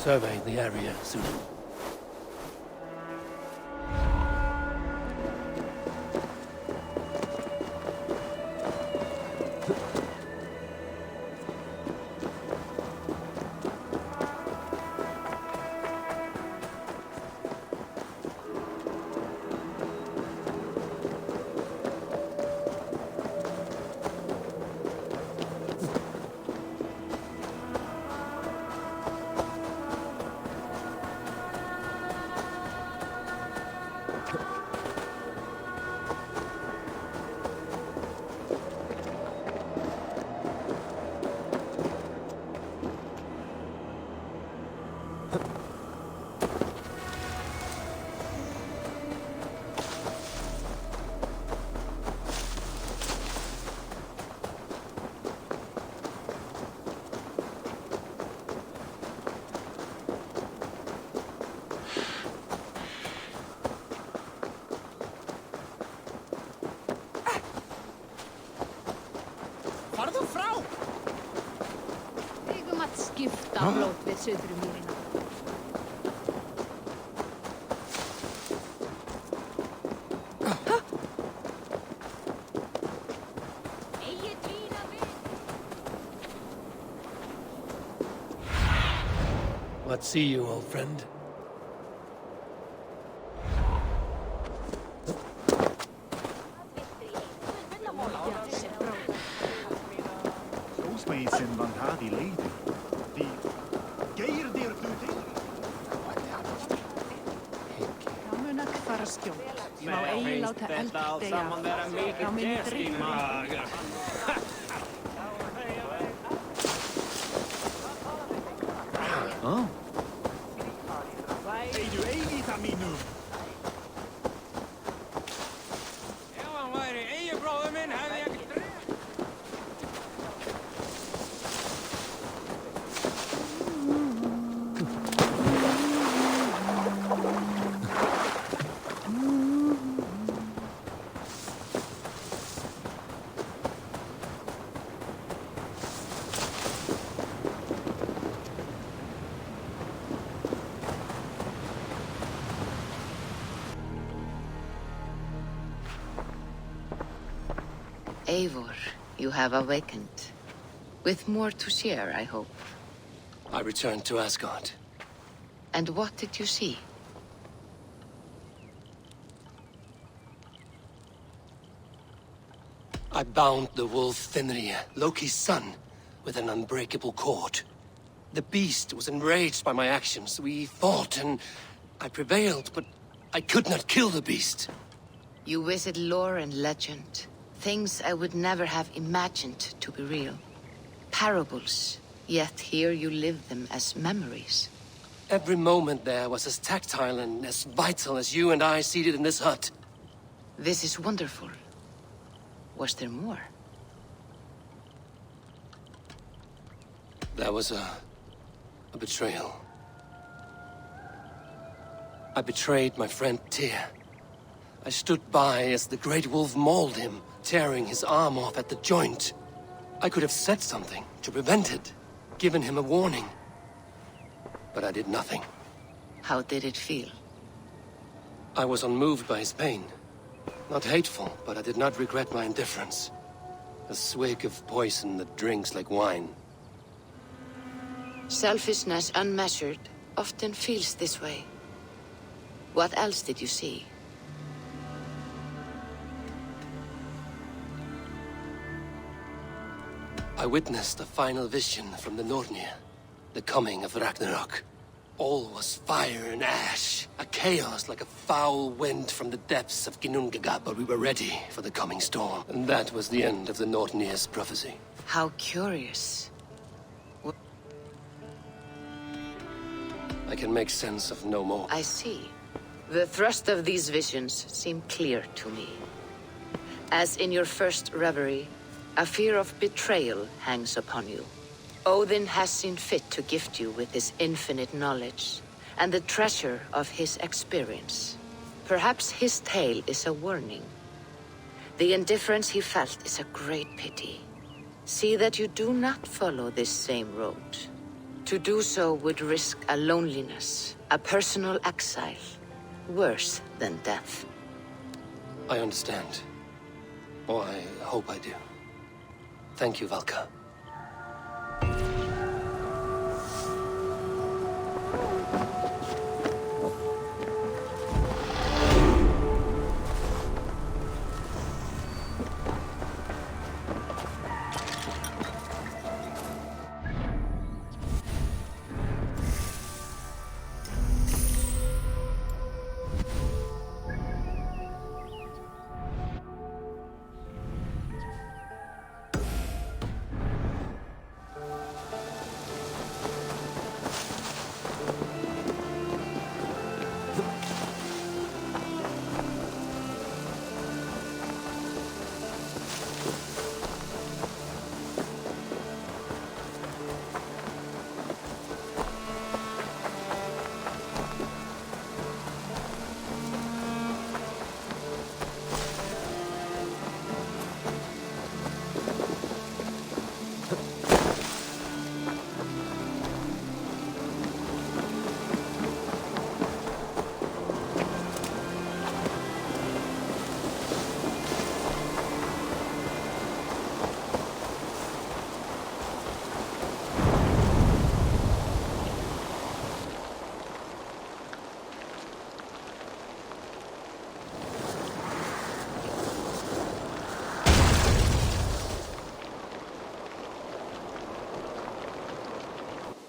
Survey the area soon. Farðu frá! Eigum að skipta blót við söðru mýrina. Let's see you, old friend. Sósmeisen van hadi lady. Die geirdir du til. Það mun að fara skjótt. Ég má eigi láta eld deyja. Þá mun ég drifna. Eidu eigi það mínu. Ef hann væri eigibróður minn hefði ég ekki dref. Eivor, you have awakened. With more to share, I hope. I returned to Asgard. And what did you see? I bound the wolf Fenrir, Loki's son, with an unbreakable cord. The beast was enraged by my actions. We fought and I prevailed, but I could not kill the beast. You visit lore and legend. Things I would never have imagined to be real. Parables, yet here you live them as memories. Every moment there was as tactile and as vital as you and I seated in this hut. This is wonderful. Was there more? There was a betrayal. I betrayed my friend Tyr. I stood by as the Great Wolf mauled him, tearing his arm off at the joint. I could have said something to prevent it, given him a warning. But I did nothing. How did it feel? I was unmoved by his pain. Not hateful, but I did not regret my indifference. A swig of poison that drinks like wine. Selfishness unmeasured often feels this way. What else did you see? I witnessed a final vision from the Nornir. The coming of Ragnarok. All was fire and ash. A chaos like a foul wind from the depths of Ginnungagap. But we were ready for the coming storm. And that was the end of the Nornir's prophecy. How curious. I can make sense of no more. I see. The thrust of these visions seem clear to me. As in your first reverie, a fear of betrayal hangs upon you. Odin has seen fit to gift you with his infinite knowledge, and the treasure of his experience. Perhaps his tale is a warning. The indifference he felt is a great pity. See that you do not follow this same road. To do so would risk a loneliness, a personal exile, worse than death. I understand. Or I hope I do. Thank you, Valka.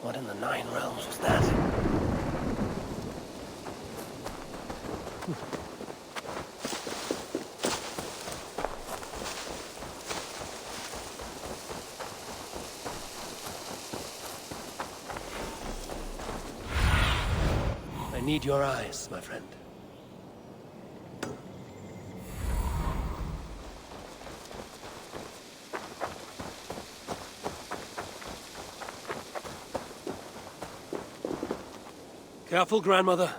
What in the Nine Realms was that? I need your eyes, my friend. Careful, grandmother.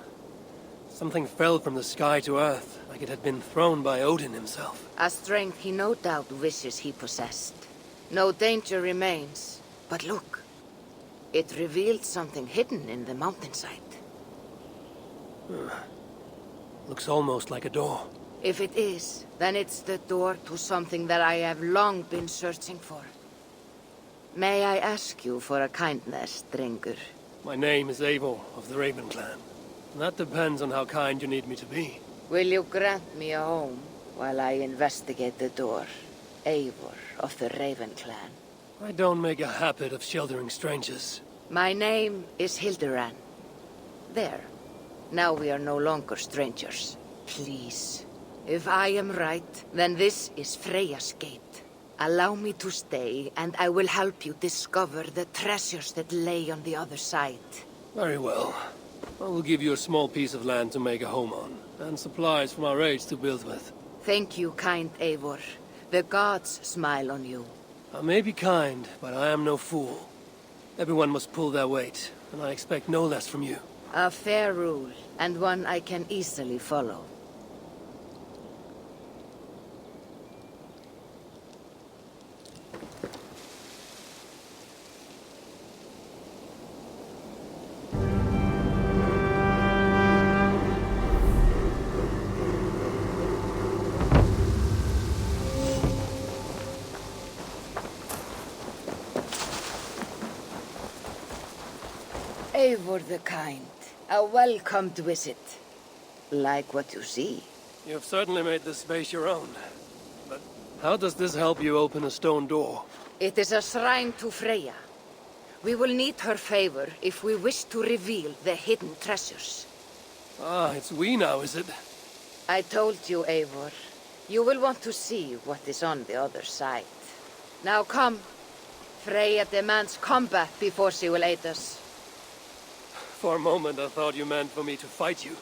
Something fell from the sky to earth, like it had been thrown by Odin himself. A strength he no doubt wishes he possessed. No danger remains. But look. It revealed something hidden in the mountainside. Looks almost like a door. If it is, then it's the door to something that I have long been searching for. May I ask you for a kindness, Drengur? My name is Eivor of the Raven Clan. That depends on how kind you need me to be. Will you grant me a home while I investigate the door? Eivor of the Raven Clan. I don't make a habit of sheltering strangers. My name is Hilderan. There. Now we are no longer strangers. Please. If I am right, then this is Freya's gate. Allow me to stay, and I will help you discover the treasures that lay on the other side. Very well. I will give you a small piece of land to make a home on, and supplies from our raids to build with. Thank you, kind Eivor. The gods smile on you. I may be kind, but I am no fool. Everyone must pull their weight, and I expect no less from you. A fair rule, and one I can easily follow. Eivor the Kind, a welcomed visit. Like what you see. You've certainly made this space your own. But how does this help you open a stone door? It is a shrine to Freya. We will need her favor if we wish to reveal the hidden treasures. Ah, it's we now, is it? I told you, Eivor. You will want to see what is on the other side. Now come. Freya demands combat before she will aid us. For a moment, I thought you meant for me to fight you.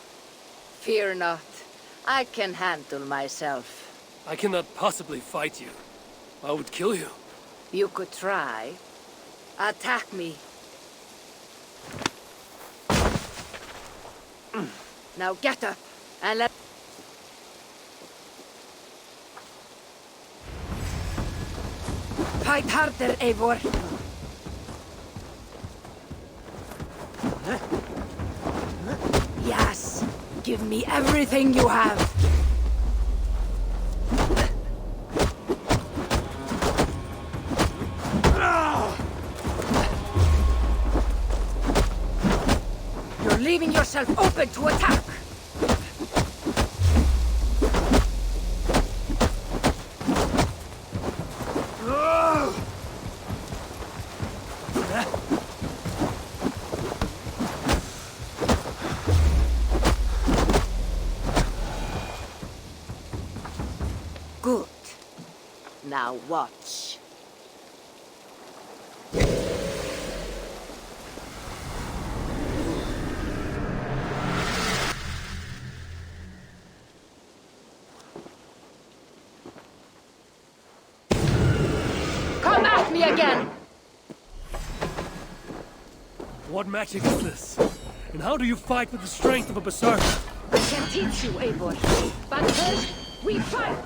Fear not. I can handle myself. I cannot possibly fight you. I would kill you. You could try. Attack me. Now get up, and let... Fight harder, Eivor. Yes. Give me everything you have. You're leaving yourself open to attack. Good. Now watch. Come at me again! What magic is this? And how do you fight with the strength of a berserker? I can teach you, Eivor. But first, we fight!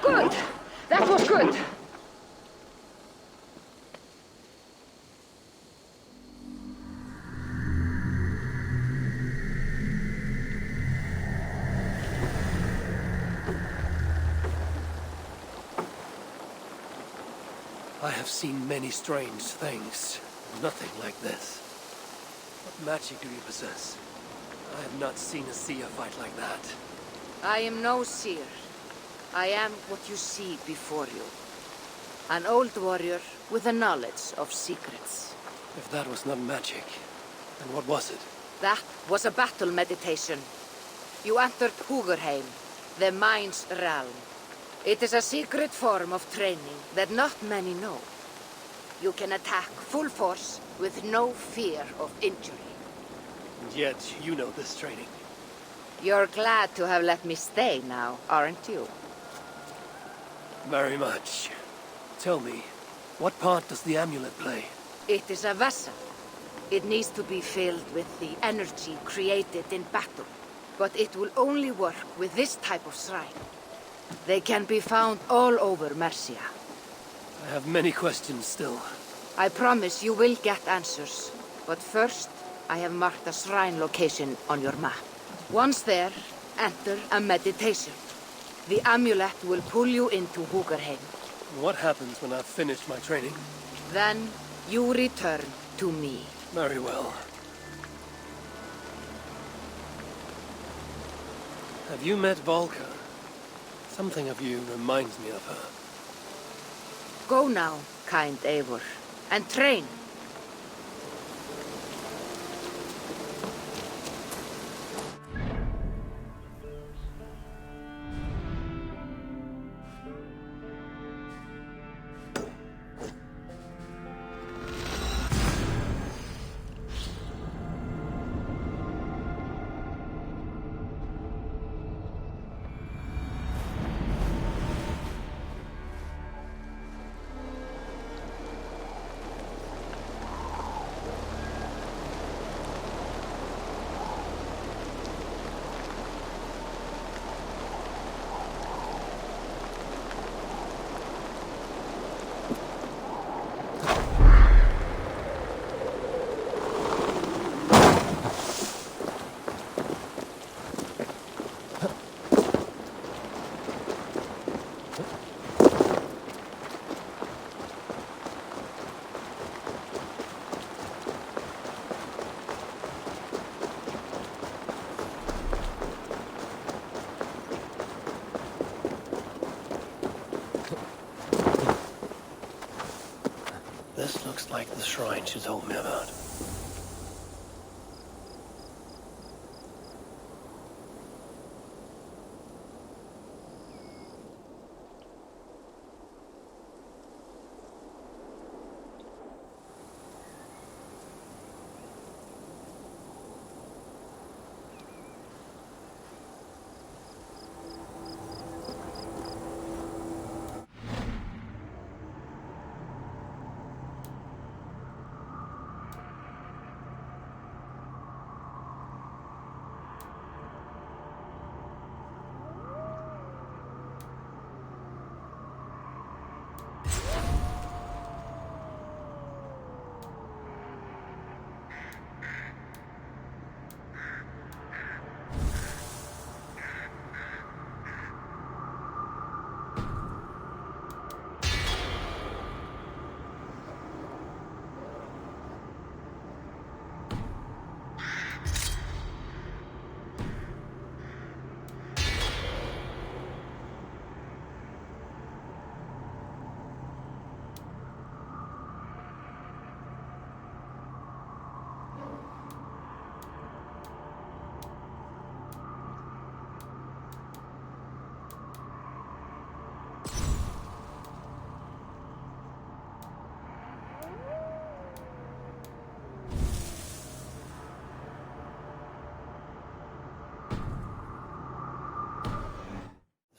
Good! That was good! I have seen many strange things. Nothing like this. What magic do you possess? I have not seen a seer fight like that. I am no seer. I am what you see before you. An old warrior with a knowledge of secrets. If that was not magic, then what was it? That was a battle meditation. You entered Hugerheim, the mind's realm. It is a secret form of training that not many know. You can attack full force with no fear of injury. And yet, you know this training. You're glad to have let me stay now, aren't you? Very much. Tell me, what part does the amulet play? It is a vessel. It needs to be filled with the energy created in battle. But it will only work with this type of shrine. They can be found all over Mercia. I have many questions still. I promise you will get answers. But first, I have marked a shrine location on your map. Once there, enter a meditation. The amulet will pull you into Hugerheim. What happens when I've finished my training? Then, you return to me. Very well. Have you met Volka? Something of you reminds me of her. Go now, kind Eivor, and train. shrine she told me about.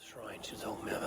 Shrine she told me about.